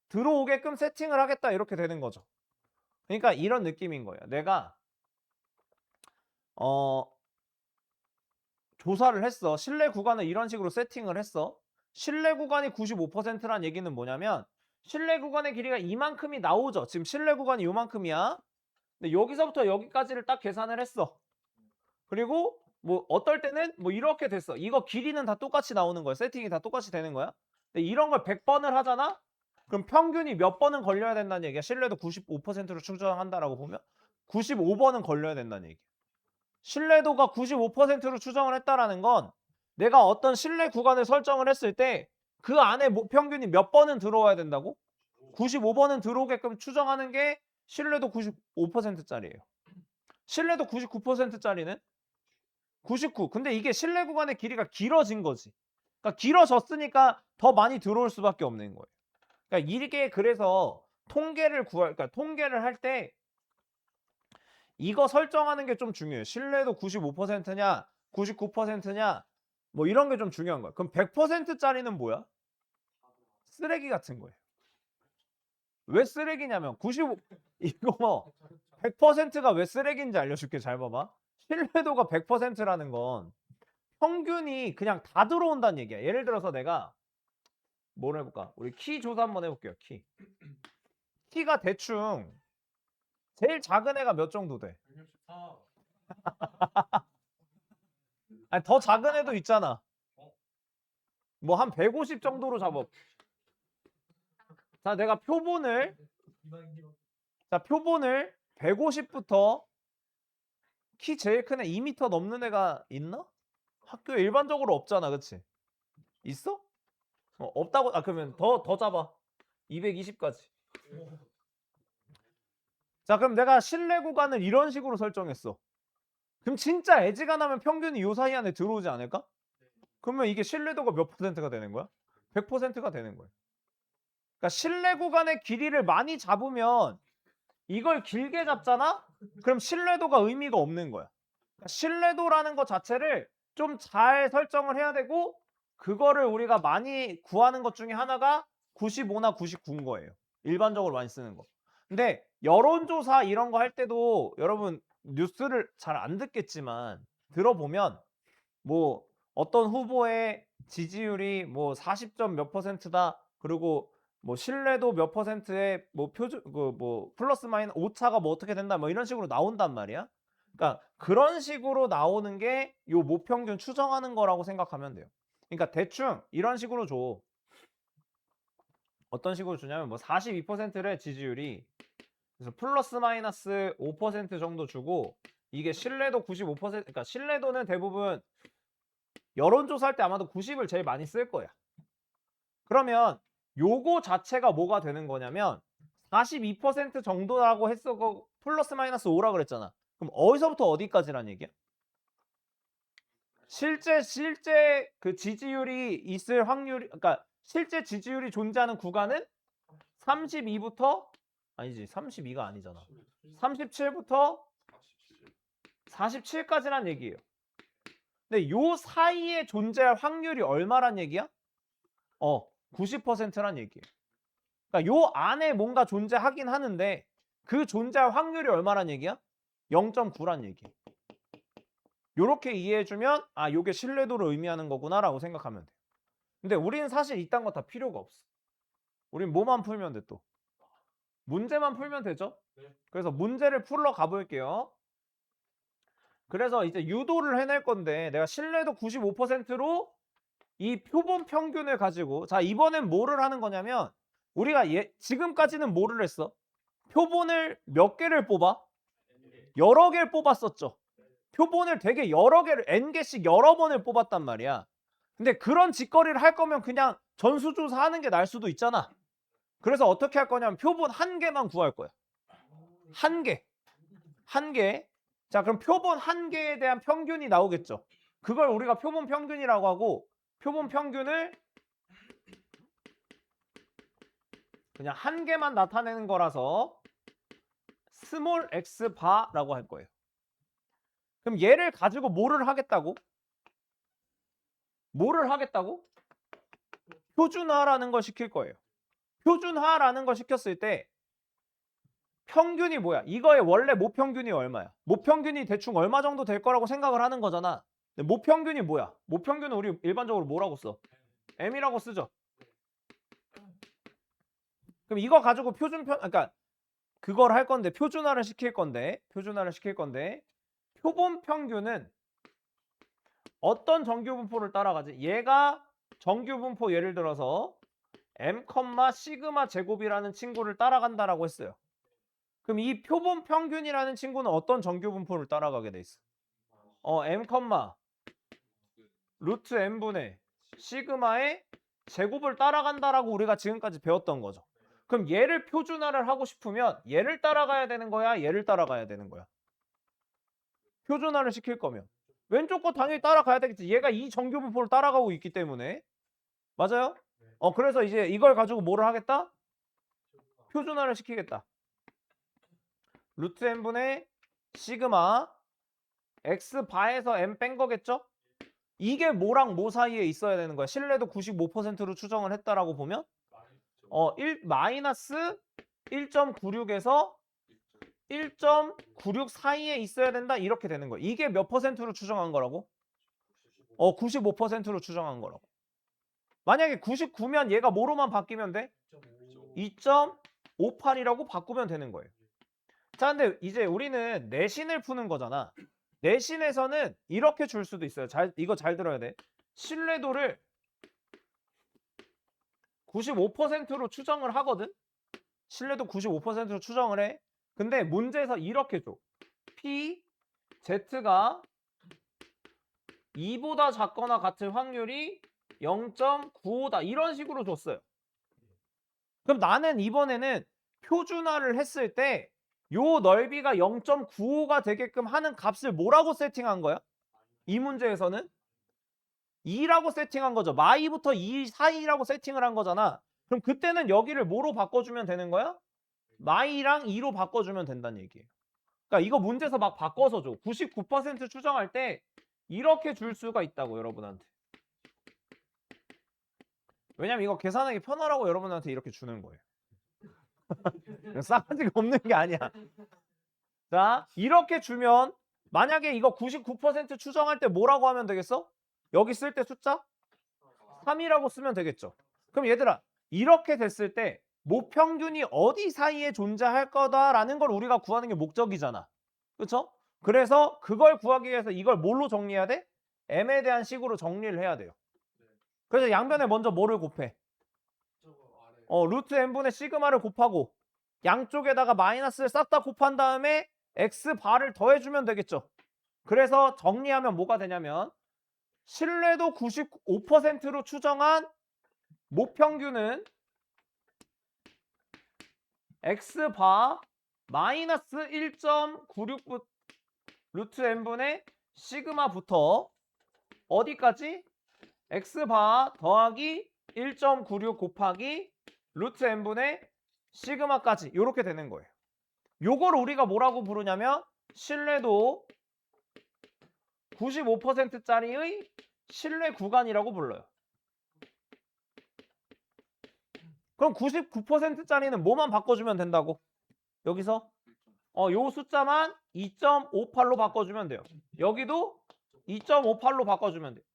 Speaker 1: 들어오게끔 세팅을 하겠다 이렇게 되는 거죠. 그러니까 이런 느낌인 거예요. 내가 조사를 했어. 신뢰 구간을 이런 식으로 세팅을 했어. 신뢰 구간이 95%란 얘기는 뭐냐면 신뢰 구간의 길이가 이만큼이 나오죠. 지금 신뢰 구간이 요만큼이야. 근데 여기서부터 여기까지를 딱 계산을 했어. 그리고 뭐 어떨 때는 뭐 이렇게 됐어. 이거 길이는 다 똑같이 나오는 거야. 세팅이 다 똑같이 되는 거야. 근데 이런 걸 100번을 하잖아? 그럼 평균이 몇 번은 걸려야 된다는 얘기야. 신뢰도 95%로 추정한다라고 보면 95번은 걸려야 된다는 얘기야. 신뢰도가 95%로 추정을 했다라는 건 내가 어떤 신뢰 구간을 설정을 했을 때 그 안에 평균이 몇 번은 들어와야 된다고? 95번은 들어오게끔 추정하는 게 신뢰도 95%짜리예요. 신뢰도 99%짜리는 99. 근데 이게 신뢰 구간의 길이가 길어진 거지. 그러니까 길어졌으니까 더 많이 들어올 수밖에 없는 거예요. 그러니까 이게 그래서 그러니까 통계를 할 때 이거 설정하는 게 좀 중요해요. 신뢰도 95%냐, 99%냐, 뭐 이런 게 좀 중요한 거야. 그럼 100%짜리는 뭐야? 쓰레기 같은 거예요. 왜 쓰레기냐면 95 이거 100%가 왜 쓰레기인지 알려줄게. 잘 봐봐. 신뢰도가 100%라는 건 평균이 그냥 다 들어온다는 얘기야. 예를 들어서 내가 뭘 해볼까? 우리 키 조사 한번 해볼게요. 키가 대충 제일 작은 애가 몇 정도 돼?
Speaker 2: 164.
Speaker 1: 아니 더 작은 애도 있잖아. 뭐 한 150 정도로 잡아. 자, 내가 표본을 150부터 키 제일 큰 애 2m 넘는 애가 있나? 학교에 일반적으로 없잖아, 그치? 있어? 없다고? 아, 그러면 더 잡아. 220까지. 자, 그럼 내가 신뢰 구간을 이런 식으로 설정했어. 그럼 진짜 애지간하면 평균이 요 사이 안에 들어오지 않을까? 그러면 이게 신뢰도가 몇 %가 되는 거야? 100%가 되는 거야. 그러니까 신뢰 구간의 길이를 많이 잡으면 이걸 길게 잡잖아? 그럼 신뢰도가 의미가 없는 거야. 그러니까 신뢰도라는 것 자체를 좀 잘 설정을 해야 되고 그거를 우리가 많이 구하는 것 중에 하나가 95나 99인 거예요. 일반적으로 많이 쓰는 거. 근데 여론조사 이런 거 할 때도 여러분 뉴스를 잘 안 듣겠지만 들어보면 뭐 어떤 후보의 지지율이 뭐 40점 몇 %다. 그리고 뭐 신뢰도 몇 %의 뭐 표준 그 뭐 플러스 마이너스 오차가 뭐 어떻게 된다 뭐 이런 식으로 나온단 말이야. 그러니까 그런 식으로 나오는 게 요 모평균 추정하는 거라고 생각하면 돼요. 그러니까 대충 이런 식으로 줘. 어떤 식으로 주냐면 뭐 42%의 지지율이 그래서 플러스 마이너스 5% 정도 주고 이게 신뢰도 95% 그러니까 신뢰도는 대부분 여론조사할 때 아마도 90을 제일 많이 쓸 거야. 그러면 요거 자체가 뭐가 되는 거냐면 42% 정도라고 했어. 플러스 마이너스 5라 그랬잖아. 그럼 어디서부터 어디까지란 얘기야? 실제 그 지지율이 있을 확률이 그러니까 실제 지지율이 존재하는 구간은 32부터 아니지 32가 아니잖아. 37부터 47까지란 얘기예요. 근데 요 사이에 존재할 확률이 얼마란 얘기야? 90%란 얘기예요. 그러니까 요 안에 뭔가 존재하긴 하는데 그 존재할 확률이 얼마란 얘기야? 0.9란 얘기. 요렇게 이해해주면 아 요게 신뢰도를 의미하는 거구나라고 생각하면 돼. 근데 우리는 사실 이딴 거 다 필요가 없어. 우린 뭐만 풀면 돼 또? 문제만 풀면 되죠? 그래서 문제를 풀러 가볼게요. 그래서 이제 유도를 해낼 건데 내가 신뢰도 95%로 이 표본 평균을 가지고 자 이번엔 뭐를 하는 거냐면 우리가 지금까지는 뭐를 했어? 표본을 몇 개를 뽑아? 여러 개를 뽑았었죠. 표본을 되게 여러 개를 N개씩 여러 번을 뽑았단 말이야. 근데 그런 짓거리를 할 거면 그냥 전수조사 하는 게 나을 수도 있잖아. 그래서 어떻게 할 거냐면 표본 한 개만 구할 거야. 한 개. 한 개. 자, 그럼 표본 한 개에 대한 평균이 나오겠죠. 그걸 우리가 표본 평균이라고 하고 표본 평균을 그냥 한 개만 나타내는 거라서 스몰 x 바라고 할 거예요. 그럼 얘를 가지고 뭐를 하겠다고? 뭐를 하겠다고? 표준화라는 걸 시킬 거예요. 표준화라는 걸 시켰을 때 평균이 뭐야? 이거의 원래 모평균이 얼마야? 모평균이 대충 얼마 정도 될 거라고 생각을 하는 거잖아. 근데 모평균이 뭐야? 모평균은 우리 일반적으로 뭐라고 써? M이라고 쓰죠. 그럼 이거 가지고 그러니까 그걸 할 건데 표준화를 시킬 건데 표본 평균은 어떤 정규분포를 따라가지? 얘가 정규분포 예를 들어서 M, 시그마 제곱이라는 친구를 따라간다라고 했어요. 그럼 이 표본 평균이라는 친구는 어떤 정규분포를 따라가게 돼 있어? M, 루트 M분의 시그마의 제곱을 따라간다라고 우리가 지금까지 배웠던 거죠. 그럼 얘를 표준화를 하고 싶으면 얘를 따라가야 되는 거야? 얘를 따라가야 되는 거야? 표준화를 시킬 거면 왼쪽 거 당연히 따라가야 되겠지. 얘가 이 정규분포를 따라가고 있기 때문에. 맞아요? 그래서 이제 이걸 가지고 뭐를 하겠다? 표준화를 시키겠다. 루트 n분의 시그마 x 바에서 m 뺀 거겠죠? 이게 뭐랑 뭐 사이에 있어야 되는 거야? 신뢰도 95%로 추정을 했다라고 보면 마이너스 1.96에서 1.96 사이에 있어야 된다 이렇게 되는 거야. 이게 몇 퍼센트로 추정한 거라고? 95%로 추정한 거라고. 만약에 99면 얘가 뭐로만 바뀌면 돼? 2.58이라고 바꾸면 되는 거예요. 자, 근데 이제 우리는 내신을 푸는 거잖아. 내신에서는 이렇게 줄 수도 있어요. 이거 잘 들어야 돼. 신뢰도를 95%로 추정을 하거든. 신뢰도 95%로 추정을 해. 근데 문제에서 이렇게 줘. P, Z가 2보다 작거나 같을 확률이 0.95다. 이런 식으로 줬어요. 그럼 나는 이번에는 표준화를 했을 때 요 넓이가 0.95가 되게끔 하는 값을 뭐라고 세팅한 거야? 이 문제에서는 2라고 세팅한 거죠. 마이부터 2 사이라고 세팅을 한 거잖아. 그럼 그때는 여기를 뭐로 바꿔주면 되는 거야? 마이랑 2로 바꿔주면 된다는 얘기예요. 그러니까 이거 문제에서 막 바꿔서 줘. 99% 추정할 때 이렇게 줄 수가 있다고 여러분한테. 왜냐면 이거 계산하기 편하라고 여러분한테 이렇게 주는 거예요. 싸가지가 없는 게 아니야. 자, 이렇게 주면 만약에 이거 99% 추정할 때 뭐라고 하면 되겠어? 여기 쓸 때 숫자 3이라고 쓰면 되겠죠. 그럼 얘들아, 이렇게 됐을 때 모평균이 어디 사이에 존재할 거다라는 걸 우리가 구하는 게 목적이잖아. 그렇죠? 그래서 그걸 구하기 위해서 이걸 뭘로 정리해야 돼? m에 대한 식으로 정리를 해야 돼요. 그래서 양변에 먼저 뭐를 곱해? 루트 n분의 시그마를 곱하고 양쪽에다가 마이너스를 싹 다 곱한 다음에 x 바를 더해주면 되겠죠. 그래서 정리하면 뭐가 되냐면 신뢰도 95%로 추정한 모평균은 x바 마이너스 1.96 루트 n분의 시그마부터 어디까지? x바 더하기 1.96 곱하기 루트 n분의 시그마까지 이렇게 되는 거예요. 요걸 우리가 뭐라고 부르냐면 신뢰도 95%짜리의 신뢰 구간이라고 불러요. 그럼 99%짜리는 뭐만 바꿔주면 된다고? 여기서 요 숫자만 2.58로 바꿔주면 돼요. 여기도 2.58로 바꿔주면 돼요.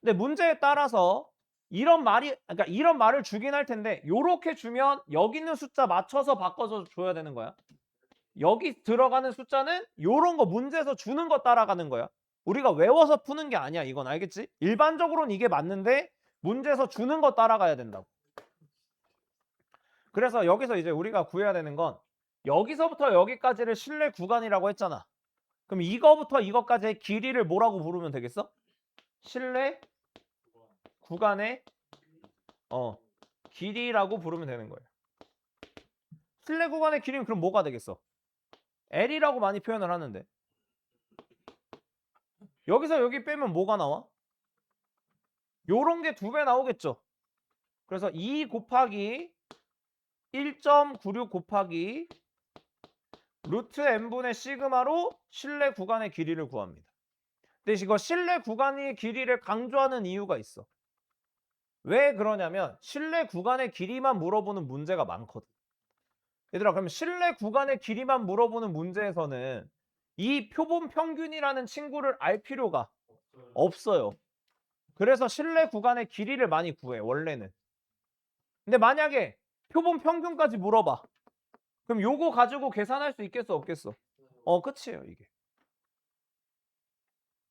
Speaker 1: 근데 문제에 따라서 그러니까 이런 말을 주긴 할 텐데 요렇게 주면 여기 있는 숫자 맞춰서 바꿔서 줘야 되는 거야. 여기 들어가는 숫자는 요런 거 문제에서 주는 거 따라가는 거야. 우리가 외워서 푸는 게 아니야. 이건 알겠지? 일반적으로는 이게 맞는데 문제에서 주는 거 따라가야 된다고. 그래서 여기서 이제 우리가 구해야 되는 건 여기서부터 여기까지를 신뢰 구간이라고 했잖아. 그럼 이거부터 이거까지의 길이를 뭐라고 부르면 되겠어? 신뢰 구간의 길이라고 부르면 되는 거예요. 신뢰 구간의 길이는 그럼 뭐가 되겠어? L이라고 많이 표현을 하는데 여기서 여기 빼면 뭐가 나와? 요런 게 2배 나오겠죠. 그래서 2 곱하기 1.96 곱하기 루트 n분의 시그마로 신뢰 구간의 길이를 구합니다. 근데 이거 신뢰 구간의 길이를 강조하는 이유가 있어. 왜 그러냐면 신뢰 구간의 길이만 물어보는 문제가 많거든. 얘들아, 그러면 신뢰 구간의 길이만 물어보는 문제에서는 이 표본 평균이라는 친구를 알 필요가 없어요. 그래서 신뢰 구간의 길이를 많이 구해 원래는. 근데 만약에 표본 평균까지 물어봐. 그럼 요거 가지고 계산할 수 있겠어 없겠어? 끝이에요 이게.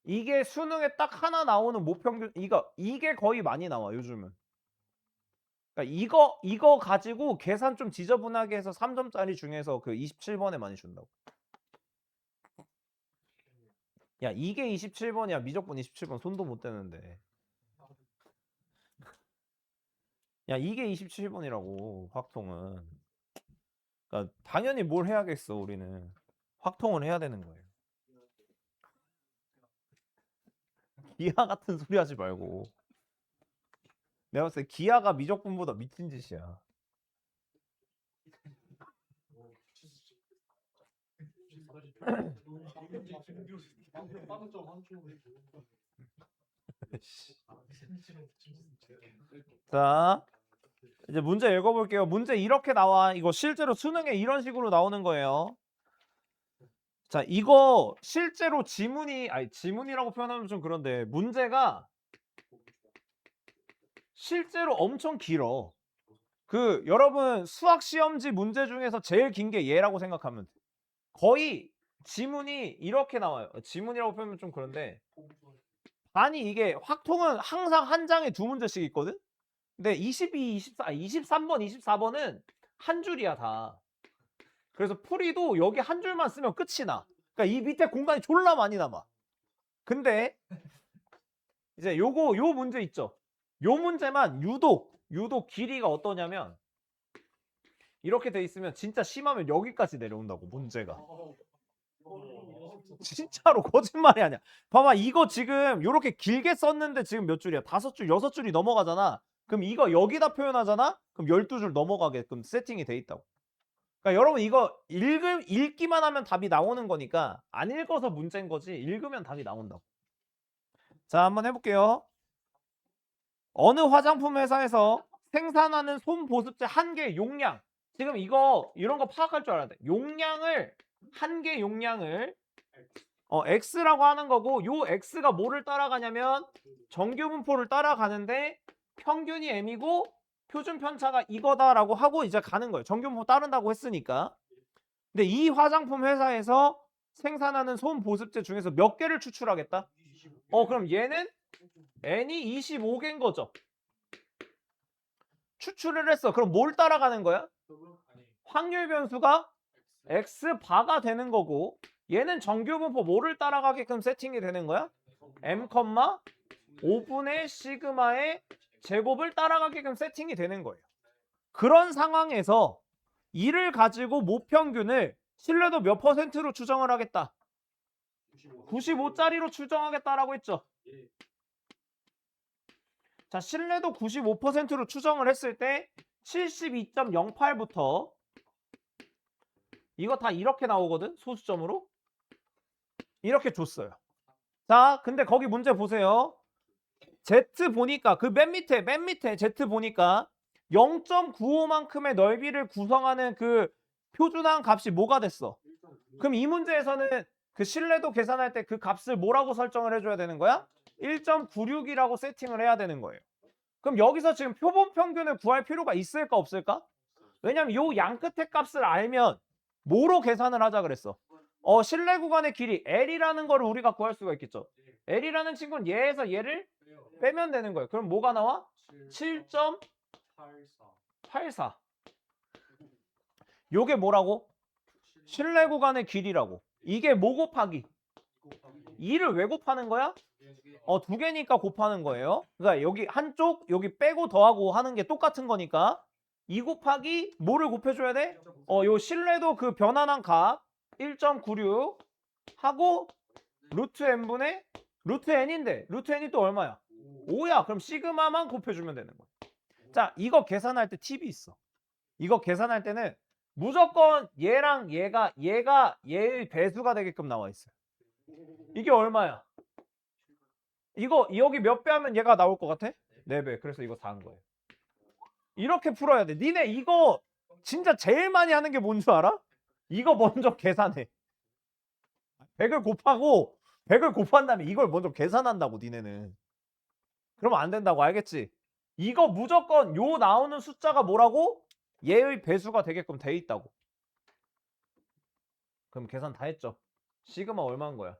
Speaker 1: 이게 수능에 딱 하나 나오는 모평균 이게 거의 많이 나와 요즘은. 그러니까 이거 가지고 계산 좀 지저분하게 해서 3점짜리 중에서 그 27번에 많이 준다고. 야 이게 27번이야. 미적분 27번 손도 못 대는데. 야 이게 27번이라고 확통은. 그러니까 당연히 뭘 해야겠어 우리는. 확통을 해야 되는 거예요. 기아 같은 소리 하지 말고. 내가 봤을 때 기아가 미적분보다 미친 짓이야. 자, 이제 문제 읽어볼게요. 문제 이렇게 나와. 이거 실제로 수능에 이런 식으로 나오는 거예요. 자, 이거 실제로 지문이라고 표현하면 좀 그런데 문제가 실제로 엄청 길어. 여러분 수학 시험지 문제 중에서 제일 긴 게 얘라고 생각하면 돼. 거의 지문이 이렇게 나와요. 지문이라고 표현하면 좀 그런데 아니 이게 확통은 항상 한 장에 두 문제씩 있거든? 근데 22, 24, 23번, 24번은 한 줄이야 다. 그래서 풀이도 여기 한 줄만 쓰면 끝이 나. 그러니까 이 밑에 공간이 졸라 많이 남아. 근데 이제 요 문제 있죠. 요 문제만 유독 길이가 어떠냐면 이렇게 돼 있으면 진짜 심하면 여기까지 내려온다고 문제가. 진짜로 거짓말이 아니야. 봐봐 이거 지금 요렇게 길게 썼는데 지금 몇 줄이야? 5줄, 6줄이 넘어가잖아. 그럼 이거 여기다 표현하잖아? 그럼 12줄 넘어가게끔 세팅이 돼 있다고. 그러니까 여러분 이거 읽기만 하면 답이 나오는 거니까 안 읽어서 문제인 거지 읽으면 답이 나온다고. 자, 한번 해볼게요. 어느 화장품 회사에서 생산하는 솜 보습제 한 개 용량. 지금 이런 거 파악할 줄 알아야 돼. 용량을 한 개 용량을 X라고 하는 거고 요 X가 뭐를 따라가냐면 정규 분포를 따라가는데 평균이 M이고 표준 편차가 이거다라고 하고 이제 가는 거예요. 정규 분포 따른다고 했으니까. 근데 이 화장품 회사에서 생산하는 솜 보습제 중에서 몇 개를 추출하겠다? 그럼 얘는 N이 25개인 거죠. 추출을 했어. 그럼 뭘 따라가는 거야? 확률 변수가 X바가 되는 거고 얘는 정규 분포 뭐를 따라가게끔 세팅이 되는 거야? M, 5분의 시그마의 제곱을 따라가게끔 세팅이 되는 거예요. 그런 상황에서 이를 가지고 모평균을 신뢰도 몇 %로 추정을 하겠다? 95짜리로 추정하겠다라고 했죠. 자, 신뢰도 95%로 추정을 했을 때 72.08부터 이거 다 이렇게 나오거든? 소수점으로. 이렇게 줬어요. 자, 근데 거기 문제 보세요. Z 보니까 그 맨 밑에 Z 보니까 0.95만큼의 넓이를 구성하는 그 표준항 값이 뭐가 됐어? 그럼 이 문제에서는 그 신뢰도 계산할 때 그 값을 뭐라고 설정을 해줘야 되는 거야? 1.96이라고 세팅을 해야 되는 거예요. 그럼 여기서 지금 표본 평균을 구할 필요가 있을까 없을까? 왜냐면 요 양 끝의 값을 알면 뭐로 계산을 하자 그랬어? 신뢰 구간의 길이 L이라는 거를 우리가 구할 수가 있겠죠. L이라는 친구는 얘에서 얘를 빼면 되는 거예요. 그럼 뭐가 나와? 7.84. 요게 뭐라고? 신뢰 구간의 길이라고. 이게 뭐 곱하기? 2를 왜 곱하는 거야? 두 개니까 곱하는 거예요. 그러니까 여기 한쪽 여기 빼고 더하고 하는 게 똑같은 거니까 2 곱하기 뭐를 곱해줘야 돼? 요 신뢰도 그 변환한 값 1.96 하고 루트 n분의 루트 n인데 루트 n이 또 얼마야? 5야. 그럼 시그마만 곱해주면 되는 거야. 자, 이거 계산할 때 팁이 있어. 이거 계산할 때는 무조건 얘랑 얘가 얘의 배수가 되게끔 나와 있어요. 이게 얼마야? 이거 여기 몇 배 하면 얘가 나올 것 같아? 4배. 그래서 이거 다 한 거예요. 이렇게 풀어야 돼. 니네 이거 진짜 제일 많이 하는 게 뭔 줄 알아? 이거 먼저 계산해. 100을 곱한 다음에 이걸 먼저 계산한다고 니네는. 그러면 안 된다고 알겠지? 이거 무조건 요 나오는 숫자가 뭐라고? 얘의 배수가 되게끔 돼 있다고. 그럼 계산 다 했죠? 시그마 얼마인 거야?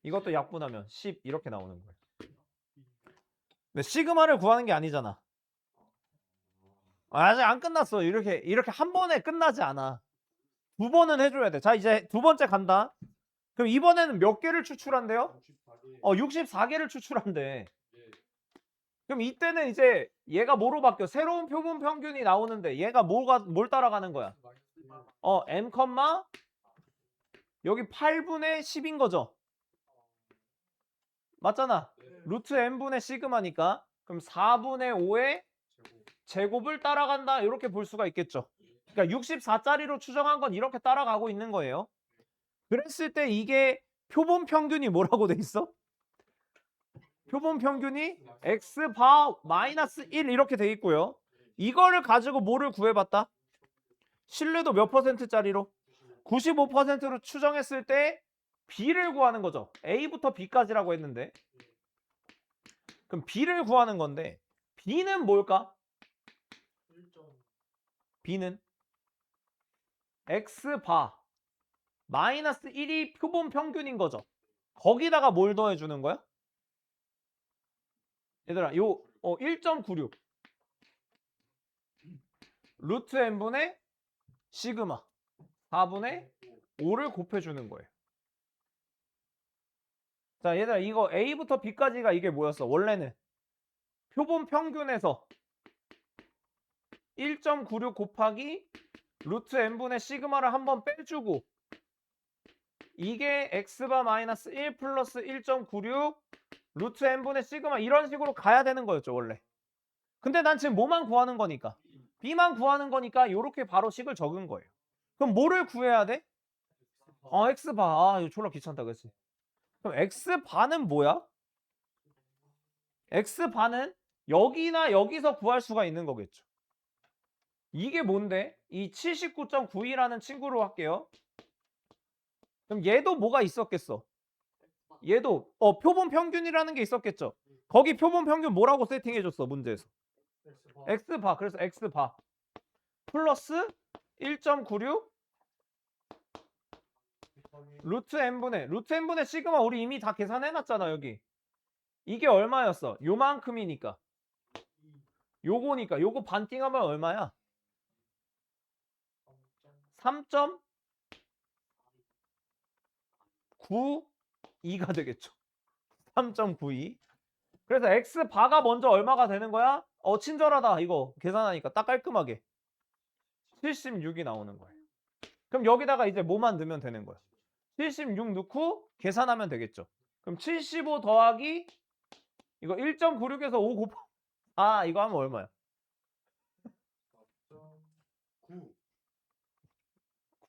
Speaker 1: 이것도 약분하면 10 이렇게 나오는 거야. 근데 시그마를 구하는 게 아니잖아. 아직 안 끝났어. 이렇게 한 번에 끝나지 않아. 2번은 해줘야 돼. 자, 이제 2번째 간다. 그럼 이번에는 몇 개를 추출한대요? 64개를 추출한대. 그럼 이때는 이제 얘가 뭐로 바뀌어? 새로운 표본 평균이 나오는데 얘가 뭘 따라가는 거야? M, 여기 8분의 10인 거죠? 맞잖아. 루트 n분의 시그마니까. 그럼 4분의 5의 제곱을 따라간다. 이렇게 볼 수가 있겠죠. 그러니까 64짜리로 추정한 건 이렇게 따라가고 있는 거예요. 그랬을 때 이게 표본 평균이 뭐라고 돼 있어? 표본 평균이 x바 마이너스 1 이렇게 돼 있고요. 이거를 가지고 뭐를 구해봤다? 신뢰도 몇 %짜리로? 95%로 추정했을 때 B를 구하는 거죠. A부터 B까지라고 했는데 그럼 B를 구하는 건데 B는 뭘까? B는 X바 마이너스 1이 표본 평균인 거죠. 거기다가 뭘 더해주는 거야? 얘들아 요 1.96 루트 n분의 시그마 4분의 5를 곱해주는 거예요. 자 얘들아 이거 A부터 B까지가 이게 뭐였어? 원래는 표본 평균에서 1.96 곱하기 루트 n분의 시그마를 한번 빼주고 이게 x바 마이너스 1 플러스 1.96 루트 n분의 시그마 이런 식으로 가야 되는 거였죠 원래. 근데 난 지금 뭐만 구하는 거니까 b만 구하는 거니까 이렇게 바로 식을 적은 거예요. 그럼 뭐를 구해야 돼? x바. 아 이거 졸라 귀찮다 그치? 그럼 x바는 뭐야? x바는 여기나 여기서 구할 수가 있는 거겠죠. 이게 뭔데? 이 79.92라는 친구로 할게요. 그럼 얘도 뭐가 있었겠어? 얘도 표본 평균이라는 게 있었겠죠. 거기 표본 평균 뭐라고 세팅해줬어 문제에서? x바. 그래서 x바 플러스 1.96 루트 n분의 시그마 우리 이미 다 계산해놨잖아 여기. 이게 얼마였어? 요만큼이니까 요거니까 요거 반띵하면 얼마야? 3.92가 되겠죠. 3.92. 그래서 x바가 먼저 얼마가 되는 거야? 친절하다 이거 계산하니까 딱 깔끔하게 76이 나오는 거예요. 그럼 여기다가 이제 뭐만 넣으면 되는 거야? 76 넣고 계산하면 되겠죠. 그럼 75 더하기 이거 1.96에서 5 곱하 이거 하면 얼마야?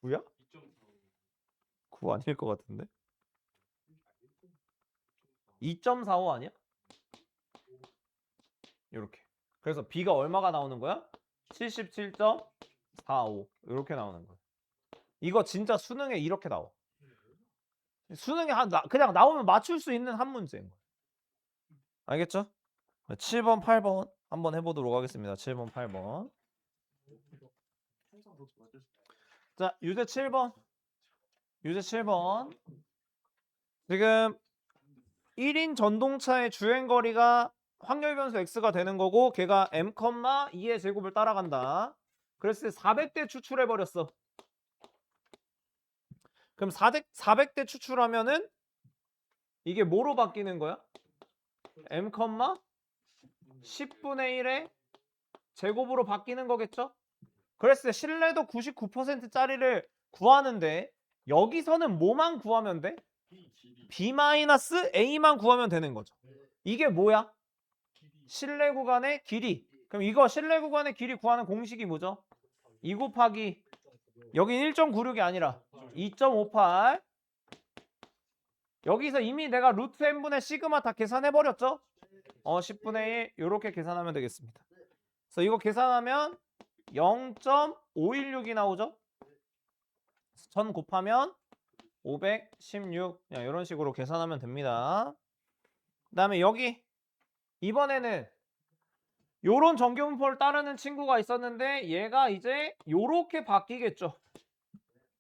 Speaker 1: 9야? 9 아닐 것 같은데? 2.45 아니야? 이렇게. 그래서 B가 얼마가 나오는 거야? 77.45 이렇게 나오는 거야. 이거 진짜 수능에 이렇게 나와. 수능에 그냥 나오면 맞출 수 있는 한 문제인 거야. 알겠죠? 7번, 8번 한번 해보도록 하겠습니다. 7번, 8번. 자, 유제 7번. 유제 7번. 지금 1인 전동차의 주행거리가 확률 변수 x가 되는 거고 걔가 m, 2의 제곱을 따라간다. 그래서 400대 추출해버렸어. 그럼 400대 추출하면은 이게 뭐로 바뀌는 거야? m, 10분의 1의 제곱으로 바뀌는 거겠죠? 그랬을 때 신뢰도 99%짜리를 구하는데 여기서는 뭐만 구하면 돼? B-A만 구하면 되는 거죠. 이게 뭐야? 신뢰 구간의 길이. 그럼 이거 신뢰 구간의 길이 구하는 공식이 뭐죠? 2 곱하기 여긴 1.96이 아니라 2.58. 여기서 이미 내가 루트 n분의 시그마 다 계산해버렸죠? 10분의 1 이렇게 계산하면 되겠습니다. 그래서 이거 계산하면 0.516이 나오죠? 1000 곱하면 516 그냥 이런 식으로 계산하면 됩니다. 그 다음에 여기 이번에는 요런 정규분포를 따르는 친구가 있었는데 얘가 이제 요렇게 바뀌겠죠.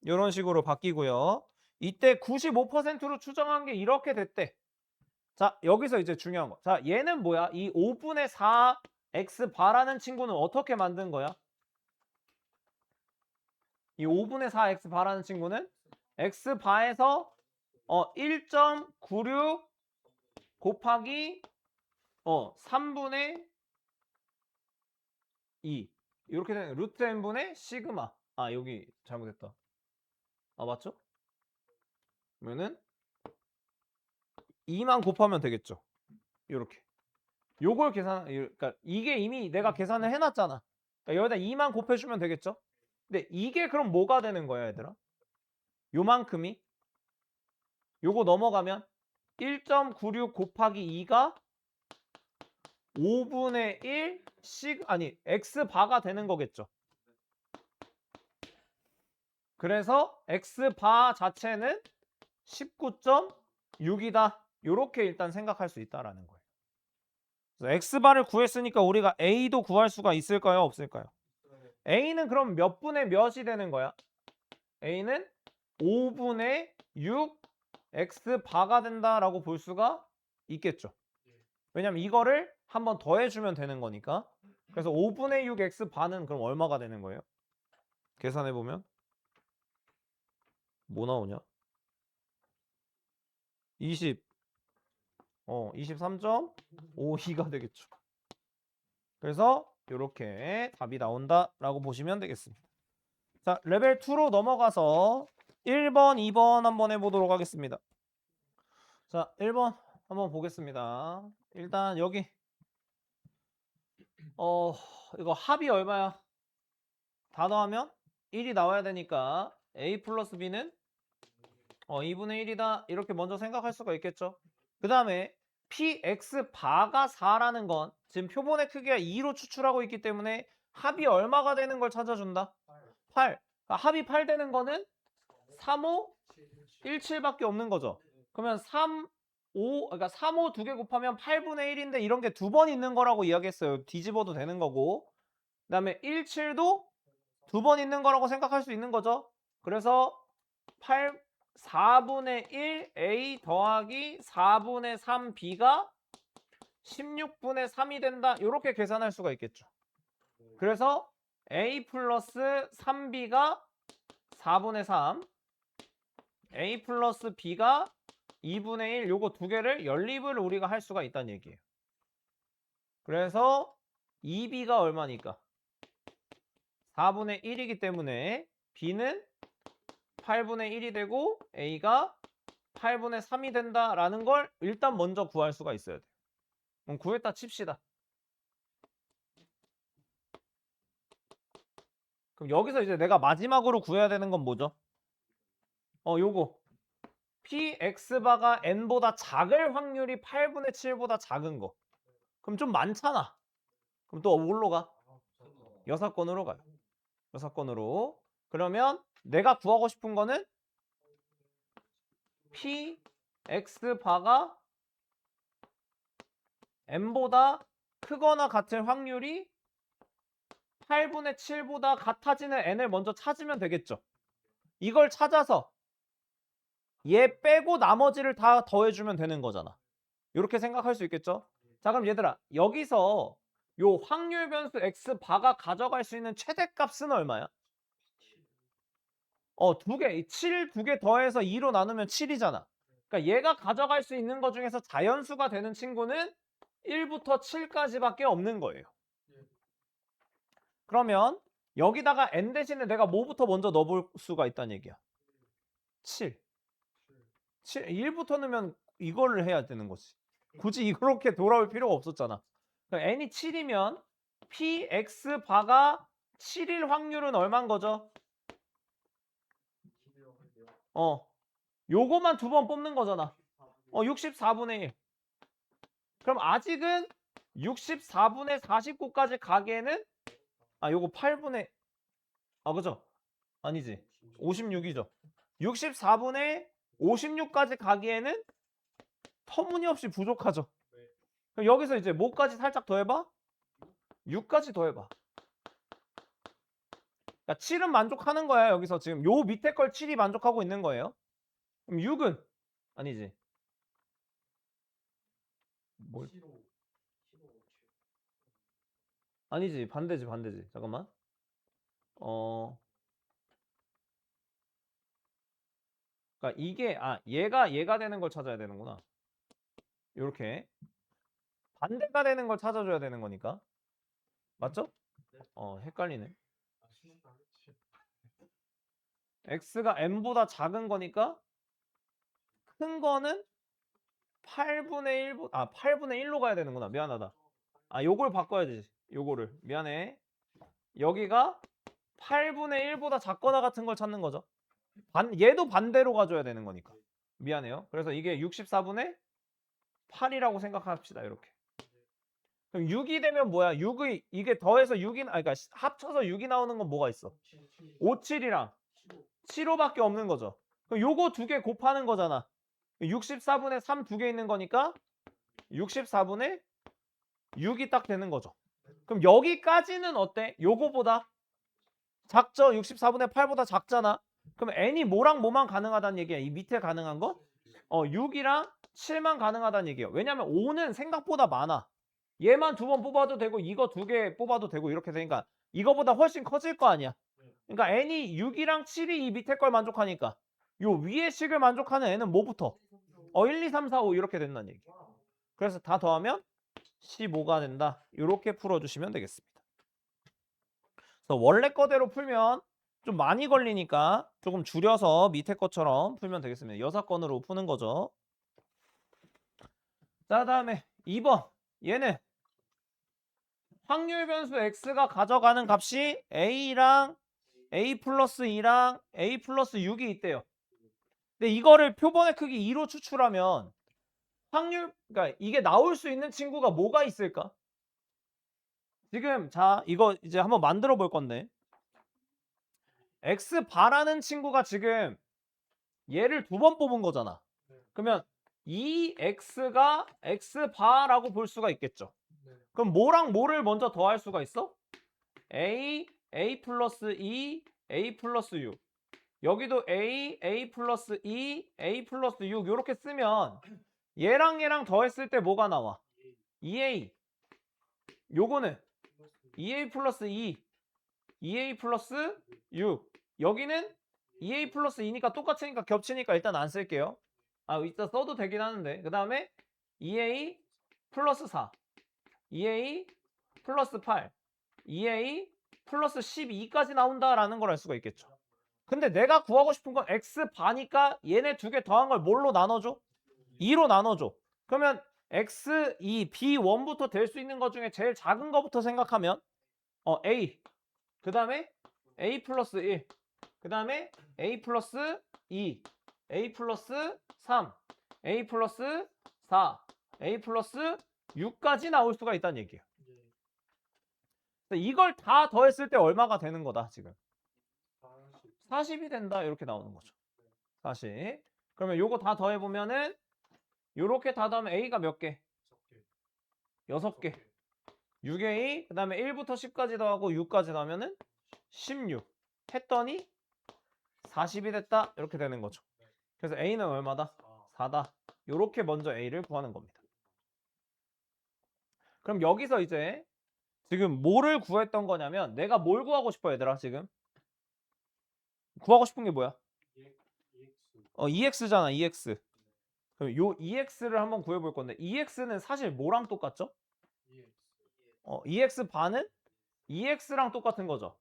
Speaker 1: 요런 식으로 바뀌고요. 이때 95%로 추정한 게 이렇게 됐대. 자 여기서 이제 중요한 거. 자 얘는 뭐야? 이 5분의 4 x바라는 친구는 어떻게 만든 거야? 이 5분의 4 x바라는 친구는 x바에서 1.96 곱하기 3분의 2 이렇게 되는 루트 n분의 시그마. 여기 잘못했다. 맞죠? 그러면은 2만 곱하면 되겠죠. 이렇게. 요걸 그러니까 이게 이미 내가 계산을 해놨잖아. 그러니까 여기다 2만 곱해주면 되겠죠. 근데 이게 그럼 뭐가 되는 거야 얘들아? 요만큼이 요거 넘어가면 1.96 곱하기 2가 5분의 1 x바가 되는 거겠죠. 그래서 x바 자체는 19.6이다. 이렇게 일단 생각할 수 있다라는 거예요. 그래서 x바를 구했으니까 우리가 a도 구할 수가 있을까요? 없을까요? a는 그럼 몇 분의 몇이 되는 거야? a는 5분의 6 x바가 된다라고 볼 수가 있겠죠. 왜냐면 이거를 한번 더해주면 되는 거니까. 그래서 5분의 6 x바는 그럼 얼마가 되는 거예요? 계산해보면 뭐 나오냐? 23.52가 되겠죠. 그래서 이렇게 답이 나온다라고 보시면 되겠습니다. 자, 레벨 2로 넘어가서 1번, 2번 한번 해보도록 하겠습니다. 자, 1번 한번 보겠습니다. 일단 여기 이거 합이 얼마야? 다 더하면 1이 나와야 되니까 a 플러스 b는 2분의 1이다 이렇게 먼저 생각할 수가 있겠죠. 그 다음에 px 바가 4라는 건 지금 표본의 크기가 2로 추출하고 있기 때문에 합이 얼마가 되는 걸 찾아준다? 8. 그러니까 합이 8 되는 거는 3, 5, 1, 7밖에 없는 거죠. 그러면 3, 5, 그러니까 3, 5 두 개 곱하면 8분의 1인데 이런 게 두 번 있는 거라고 이야기했어요. 뒤집어도 되는 거고. 그 다음에 1, 7도 두 번 있는 거라고 생각할 수 있는 거죠. 그래서 4분의 1 A 더하기 4분의 3 B가 16분의 3이 된다. 이렇게 계산할 수가 있겠죠. 그래서 A 플러스 3B가 4분의 3 A 플러스 B가 2분의 1 요거 두 개를 연립을 우리가 할 수가 있다는 얘기예요. 그래서 2B가 얼마니까? 4분의 1이기 때문에 B는 8분의 1이 되고 A가 8분의 3이 된다라는 걸 일단 먼저 구할 수가 있어야 돼요. 그럼 구했다 칩시다. 그럼 여기서 이제 내가 마지막으로 구해야 되는 건 뭐죠? 요거 px바가 n보다 작을 확률이 8분의 7보다 작은 거. 그럼 좀 많잖아. 그럼 또 뭘로 가? 여사건으로 가요. 여사건으로. 그러면 내가 구하고 싶은 거는 px바가 n보다 크거나 같은 확률이 8분의 7보다 같아지는 n을 먼저 찾으면 되겠죠. 이걸 찾아서 얘 빼고 나머지를 다 더해주면 되는 거잖아. 이렇게 생각할 수 있겠죠? 자, 그럼 얘들아, 여기서 요 확률 변수 x바가 가져갈 수 있는 최대값은 얼마야? 두 개, 7 두 개 더해서 2로 나누면 7이잖아. 그러니까 얘가 가져갈 수 있는 것 중에서 자연수가 되는 친구는 1부터 7까지밖에 없는 거예요. 그러면 여기다가 n 대신에 내가 뭐부터 먼저 넣어볼 수가 있다는 얘기야. 7. 1부터 넣으면 이거를 해야 되는 거지. 굳이 이렇게 돌아올 필요가 없었잖아. 그러니까 n이 7이면 px 바가 7일 확률은 얼마인 거죠? 요거만 두 번 뽑는 거잖아. 64분의 1. 그럼 아직은 64분의 49까지 가기에는 요거 8분의 그죠? 아니지. 56이죠. 64분의 56까지 가기에는 터무니없이 부족하죠. 그럼 여기서 이제 뭐까지 살짝 더해봐? 6까지 더해봐. 그러니까 7은 만족하는 거야. 여기서 지금 요 밑에 걸 7이 만족하고 있는 거예요. 그럼 6은 아니지. 뭘? 아니지. 반대지. 잠깐만. 그러니까 이게 얘가 되는 걸 찾아야 되는구나. 요렇게 반대가 되는 걸 찾아줘야 되는 거니까. 맞죠? 헷갈리네. x가 n보다 작은 거니까 큰 거는 8분의 1로 가야 되는구나. 미안하다. 요걸 바꿔야지. 요거를. 미안해. 여기가 8분의 1보다 작거나 같은 걸 찾는 거죠. 얘도 반대로 가줘야 되는 거니까. 미안해요. 그래서 이게 64분의 8이라고 생각합시다. 이렇게. 그럼 6이 되면 뭐야? 6이 이게 더해서 6이 그러니까 합쳐서 6이 나오는 건 뭐가 있어? 5, 7이랑 7호밖에 없는 거죠. 그럼 요거 두 개 곱하는 거잖아. 64분의 3 두 개 있는 거니까 64분의 6이 딱 되는 거죠. 그럼 여기까지는 어때? 요거보다 작죠? 64분의 8보다 작잖아. 그럼 n이 뭐랑 뭐만 가능하다는 얘기야? 이 밑에 가능한 거? 6이랑 7만 가능하다는 얘기예요. 왜냐면 5는 생각보다 많아. 얘만 두 번 뽑아도 되고 이거 두 개 뽑아도 되고 이렇게 되니까 이거보다 훨씬 커질 거 아니야. 그러니까 n이 6이랑 7이 이 밑에 걸 만족하니까 요 위의 식을 만족하는 n은 뭐부터? 1, 2, 3, 4, 5 이렇게 된다는 얘기. 그래서 다 더하면 15가 된다. 이렇게 풀어주시면 되겠습니다. 그래서 원래 거대로 풀면 좀 많이 걸리니까 조금 줄여서 밑에 것처럼 풀면 되겠습니다. 6건으로 푸는 거죠. 자, 다음에 2번. 얘는 확률 변수 x가 가져가는 값이 a랑 a 플러스 2랑 a 플러스 6이 있대요. 근데 이거를 표본의 크기 2로 추출하면 확률, 그러니까 이게 나올 수 있는 친구가 뭐가 있을까? 지금 자, 이거 이제 한번 만들어 볼 건데 x바라는 친구가 지금 얘를 두 번 뽑은 거잖아. 그러면 이 x가 x바라고 볼 수가 있겠죠. 그럼 뭐랑 뭐를 먼저 더할 수가 있어? a 플러스 2, a 플러스 6. 여기도 a 플러스 2, a 플러스 6 이렇게 쓰면 얘랑 얘랑 더했을 때 뭐가 나와? 2a. 요거는 2a 플러스 2, 2a 플러스 6. 여기는 2a 플러스 2니까 똑같으니까 겹치니까 일단 안 쓸게요. 이따 써도 되긴 하는데. 그 다음에 2a 플러스 4, 2a 플러스 8, 2a 플러스 12까지 나온다라는 걸 알 수가 있겠죠. 근데 내가 구하고 싶은 건 x바니까 얘네 두 개 더한 걸 뭘로 나눠줘? 2로 나눠줘. 그러면 x2, b1부터 될 수 있는 것 중에 제일 작은 거부터 생각하면 a, 그 다음에 a 플러스 1, 그 다음에 a 플러스 2, a 플러스 3, a 플러스 4, a 플러스 6까지 나올 수가 있다는 얘기예요. 이걸 다 더했을 때 얼마가 되는 거다 지금? 40이 된다 이렇게 나오는 거죠. 40. 그러면 요거 다 더해보면은 요렇게 다 더하면 a가 몇 개? 6개. 6a 그 다음에 1부터 10까지 더하고 6까지 더하면은 16 했더니 40이 됐다 이렇게 되는 거죠. 그래서 a는 얼마다? 4다. 요렇게 먼저 a를 구하는 겁니다. 그럼 여기서 이제 지금 뭐를 구했던 거냐면 내가 뭘 구하고 싶어 얘들아 지금? 구하고 싶은 게 뭐야? EX잖아 EX. 그럼 요 EX를 한번 구해볼 건데 EX는 사실 뭐랑 똑같죠? EX 반은 EX랑 똑같은 거죠.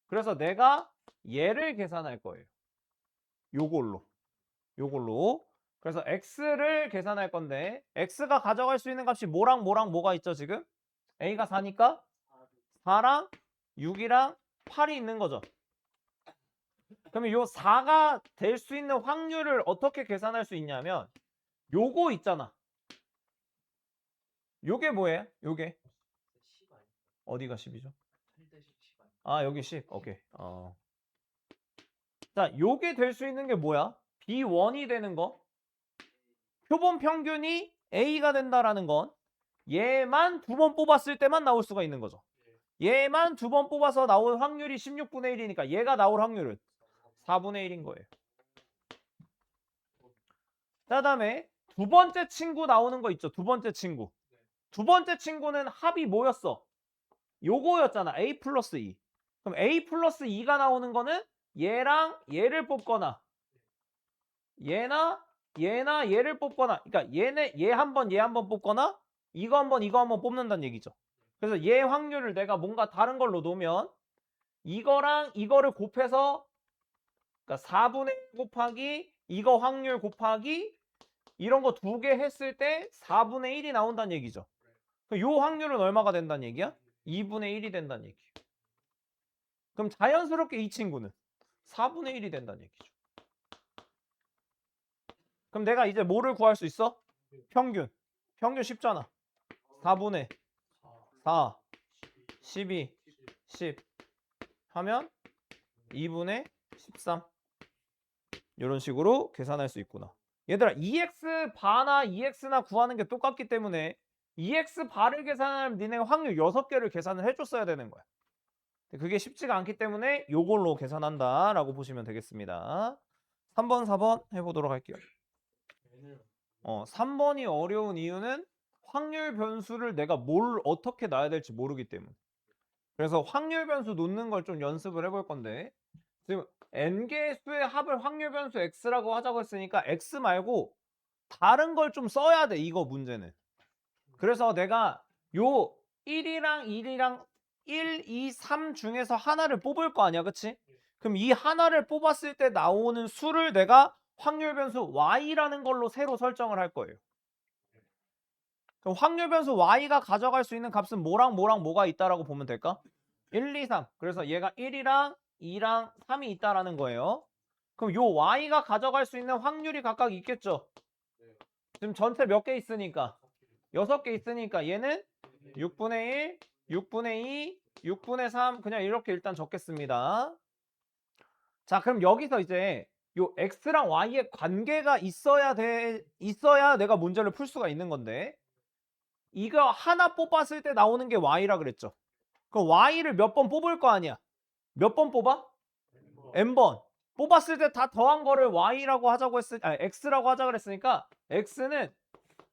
Speaker 1: 그래서 내가 얘를 계산할 거예요. 요걸로. 그래서 X를 계산할 건데 X가 가져갈 수 있는 값이 뭐랑 뭐가 있죠 지금? A가 4니까 4랑 6이랑 8이 있는 거죠. 그러면 요 4가 될 수 있는 확률을 어떻게 계산할 수 있냐면 요거 있잖아. 요게 뭐예요? 요게 어디가 10이죠? 여기 10. 오케이. 자, 요게 될 수 있는 게 뭐야? B1이 되는 거. 표본 평균이 A가 된다라는 건 얘만 두 번 뽑았을 때만 나올 수가 있는 거죠. 얘만 두 번 뽑아서 나올 확률이 16분의 1이니까 얘가 나올 확률은 4분의 1인 거예요. 자, 다음에 두 번째 친구 나오는 거 있죠. 두 번째 친구. 두 번째 친구는 합이 뭐였어? 요거였잖아. A 플러스 2. 그럼 A 플러스 2가 나오는 거는 얘랑 얘를 뽑거나 얘나 얘를 뽑거나 그러니까 얘 한 번 얘 한 번 뽑거나 이거 한 번 이거 한 번 뽑는다는 얘기죠. 그래서 얘 확률을 내가 뭔가 다른 걸로 놓으면 이거랑 이거를 곱해서 그러니까 4분의 1 곱하기 이거 확률 곱하기 이런 거 두 개 했을 때 4분의 1이 나온다는 얘기죠. 요 확률은 얼마가 된다는 얘기야? 2분의 1이 된다는 얘기예요. 그럼 자연스럽게 이 친구는 4분의 1이 된다는 얘기죠. 그럼 내가 이제 뭐를 구할 수 있어? 평균. 평균 쉽잖아. 4분의 4, 12, 10 하면 2분의 13 이런 식으로 계산할 수 있구나. 얘들아 2x 바나 2x나 구하는 게 똑같기 때문에 2x 바를 계산하면 니네 확률 6개를 계산을 해줬어야 되는 거야. 그게 쉽지가 않기 때문에 요걸로 계산한다 라고 보시면 되겠습니다. 3번 4번 해보도록 할게요. 3번이 어려운 이유는 확률 변수를 내가 뭘 어떻게 놔야 될지 모르기 때문에. 그래서 확률 변수 놓는 걸 좀 연습을 해볼 건데 지금 n개의 수의 합을 확률 변수 x라고 하자고 했으니까 x 말고 다른 걸 좀 써야 돼, 이거 문제는. 그래서 내가 요 1이랑 1, 2, 3 중에서 하나를 뽑을 거 아니야, 그치? 그럼 이 하나를 뽑았을 때 나오는 수를 내가 확률 변수 y라는 걸로 새로 설정을 할 거예요. 그럼 확률 변수 y가 가져갈 수 있는 값은 뭐랑 뭐가 있다라고 보면 될까? 1, 2, 3. 그래서 얘가 1이랑 2랑 3이 있다라는 거예요. 그럼 요 y가 가져갈 수 있는 확률이 각각 있겠죠? 지금 전체 몇 개 있으니까 6개 있으니까 얘는 6분의 1, 6분의 2, 6분의 3 그냥 이렇게 일단 적겠습니다. 자, 그럼 여기서 이제 요 x랑 y의 관계가 있어야 내가 문제를 풀 수가 있는 건데 이거 하나 뽑았을 때 나오는 게 y라 그랬죠. 그럼 y를 몇 번 뽑을 거 아니야. 몇 번 뽑아? n번. 뽑았을 때 다 더한 거를 y라고 하자고 x라고 하자 그랬으니까 x는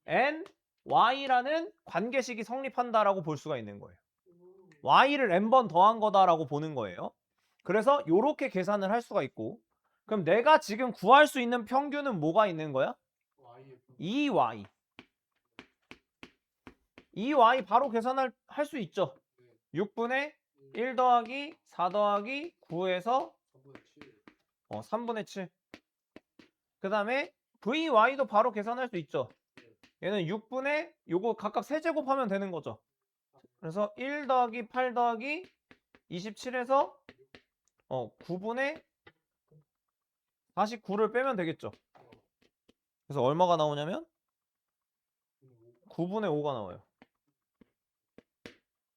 Speaker 1: n y라는 관계식이 성립한다라고 볼 수가 있는 거예요. y를 n번 더한 거다라고 보는 거예요. 그래서 이렇게 계산을 할 수가 있고 그럼 내가 지금 구할 수 있는 평균은 뭐가 있는 거야? 2y. 2y 바로 계산할 수 있죠. 6분의 1 더하기 4 더하기 9에서 3분의 7. 그 다음에 vy도 바로 계산할 수 있죠. 얘는 6분의 요거 각각 세제곱하면 되는 거죠. 그래서 1 더하기 8 더하기 27에서 9분의 49를 빼면 되겠죠. 그래서 얼마가 나오냐면 9분의 5가 나와요.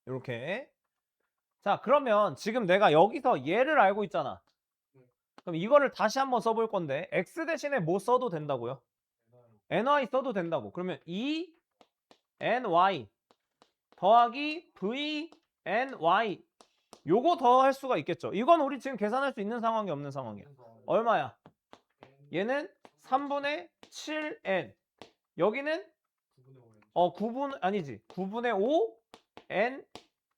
Speaker 1: 이렇게. 자, 그러면 지금 내가 여기서 얘를 알고 있잖아. 그럼 이거를 다시 한번 써볼 건데 x 대신에 뭐 써도 된다고요? ny 써도 된다고. 그러면 2ny 더하기 vny 요거 더 할 수가 있겠죠. 이건 우리 지금 계산할 수 있는 상황이 없는 상황이야. 얼마야? 얘는 3분의 7n. 여기는 9분 아니지. 9분의 5 n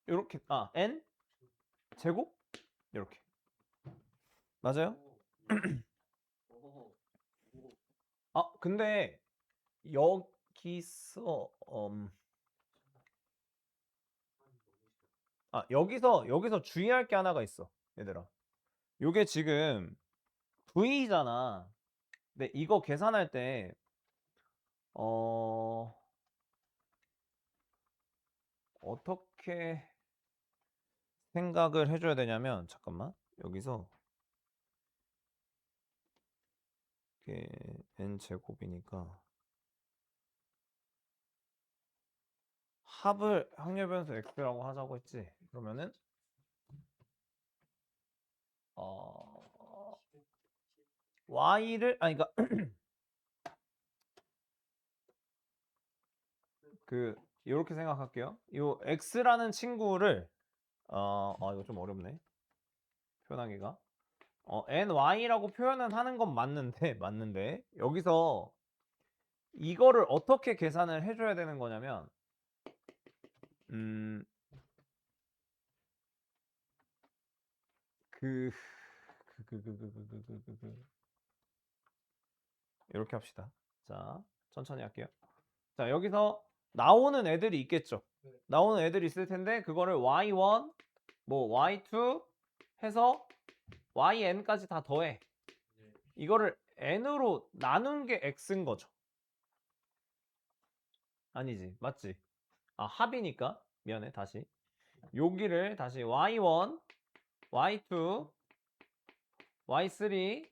Speaker 1: 요렇게 n 제곱 이렇게. 맞아요? 근데 여기서 여기서 주의할 게 하나가 있어. 얘들아. 요게 지금 v잖아. 근데 이거 계산할 때 어떻게 생각을 해줘야 되냐면 잠깐만 여기서 이게 n제곱이니까 합을 확률 변수 x라고 하자고 했지. 그러면은 y를 그러니까 이렇게 생각할게요. 요 x라는 친구를 이거 좀 어렵네. 표현하기가. ny라고 표현은 하는 건 맞는데 여기서 이거를 어떻게 계산을 해줘야 되는 거냐면 이렇게 합시다. 자, 천천히 할게요. 자, 여기서 나오는 애들이 있겠죠. 나오는 애들이 있을 텐데 그거를 y1, 뭐 y2 해서 yn까지 다 더해. 이거를 n으로 나눈 게 x인 거죠. 아니지, 맞지? 합이니까 미안해, 다시 여기를 다시 y1, y2, y3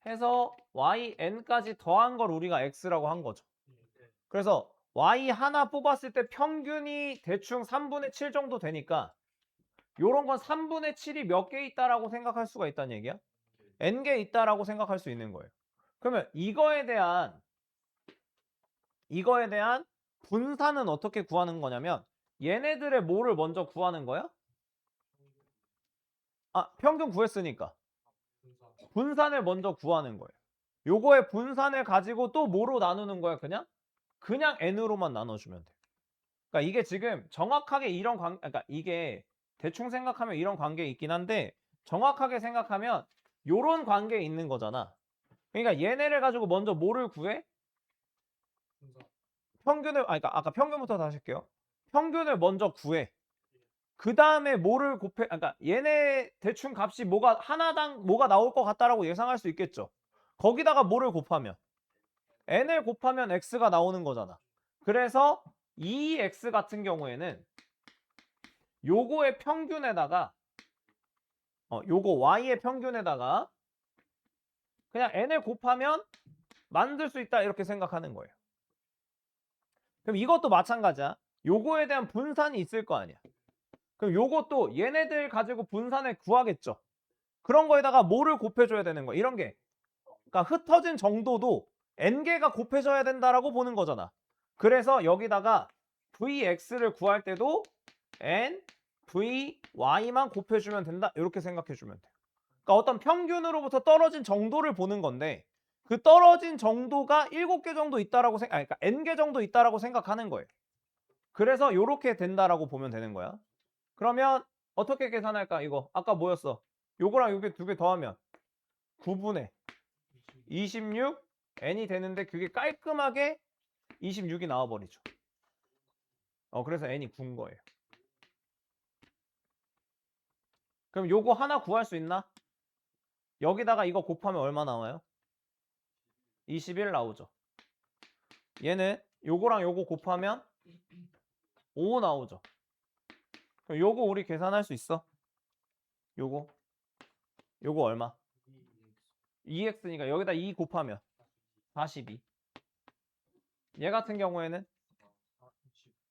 Speaker 1: 해서 yn까지 더한 걸 우리가 x라고 한 거죠. 그래서 y 하나 뽑았을 때 평균이 대충 3분의 7 정도 되니까 요런 건 3분의 7이 몇 개 있다라고 생각할 수가 있다는 얘기야. n개 있다라고 생각할 수 있는 거예요. 그러면 이거에 대한 분산은 어떻게 구하는 거냐면 얘네들의 뭐를 먼저 구하는 거야? 평균 구했으니까 분산을 먼저 구하는 거예요. 요거의 분산을 가지고 또 뭐로 나누는 거야? 그냥 n으로만 나눠주면 돼. 그러니까 이게 지금 정확하게 이런 그러니까 이게 대충 생각하면 이런 관계에 있긴 한데 정확하게 생각하면 요런 관계에 있는 거잖아. 그러니까 얘네를 가지고 먼저 뭐를 구해? 평균을 그러니까 아까 평균부터 다시 할게요. 평균을 먼저 구해. 그 다음에 뭐를 곱해? 그러니까 얘네 대충 값이 뭐가 하나당 뭐가 나올 것 같다라고 예상할 수 있겠죠. 거기다가 뭐를 곱하면 n을 곱하면 x가 나오는 거잖아. 그래서 이 x 같은 경우에는 요거의 평균에다가 요거 y의 평균에다가 그냥 n을 곱하면 만들 수 있다 이렇게 생각하는 거예요. 그럼 이것도 마찬가지야. 요거에 대한 분산이 있을 거 아니야. 그럼 요것도 얘네들 가지고 분산을 구하겠죠. 그런 거에다가 뭐를 곱해줘야 되는 거야. 이런 게. 그러니까 흩어진 정도도 n개가 곱해져야 된다라고 보는 거잖아. 그래서 여기다가 vx를 구할 때도 n, vy만 곱해주면 된다. 이렇게 생각해주면 돼. 그러니까 어떤 평균으로부터 떨어진 정도를 보는 건데 그 떨어진 정도가 7개 정도 있다라고 그러니까 n개 정도 있다라고 생각하는 거예요. 그래서 이렇게 된다라고 보면 되는 거야. 그러면 어떻게 계산할까? 이거 아까 뭐였어? 요거랑 요게 두 개 더하면 9분의 26 n이 되는데 그게 깔끔하게 26이 나와버리죠. 그래서 n이 9인 거예요. 그럼 요거 하나 구할 수 있나? 여기다가 이거 곱하면 얼마 나와요? 21 나오죠. 얘는 요거랑 요거 곱하면 5 나오죠. 그럼 요거 우리 계산할 수 있어? 요거 얼마? 2x니까 여기다 2 곱하면 42. 얘 같은 경우에는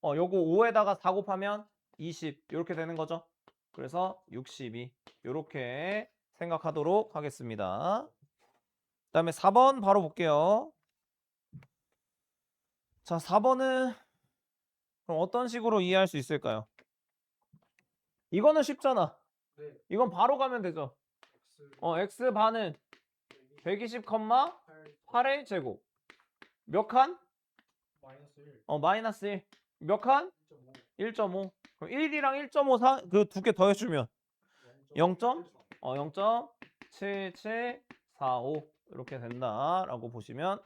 Speaker 1: 요거 5에다가 4 곱하면 20 이렇게 되는 거죠. 그래서 62 이렇게 생각하도록 하겠습니다. 그 다음에 4번 바로 볼게요. 자, 4번은 그럼 어떤 식으로 이해할 수 있을까요? 이거는 쉽잖아.
Speaker 2: 네.
Speaker 1: 이건 바로 가면 되죠. x 반은 120,8의 제곱. 몇 칸?
Speaker 2: 마이너스 1.
Speaker 1: 마이너스 1. 몇 칸? 1.5. 그럼 1이랑 1.5 그 두 개 더해주면 0.7745 이렇게 된다라고 보시면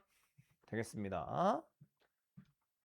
Speaker 1: 되겠습니다.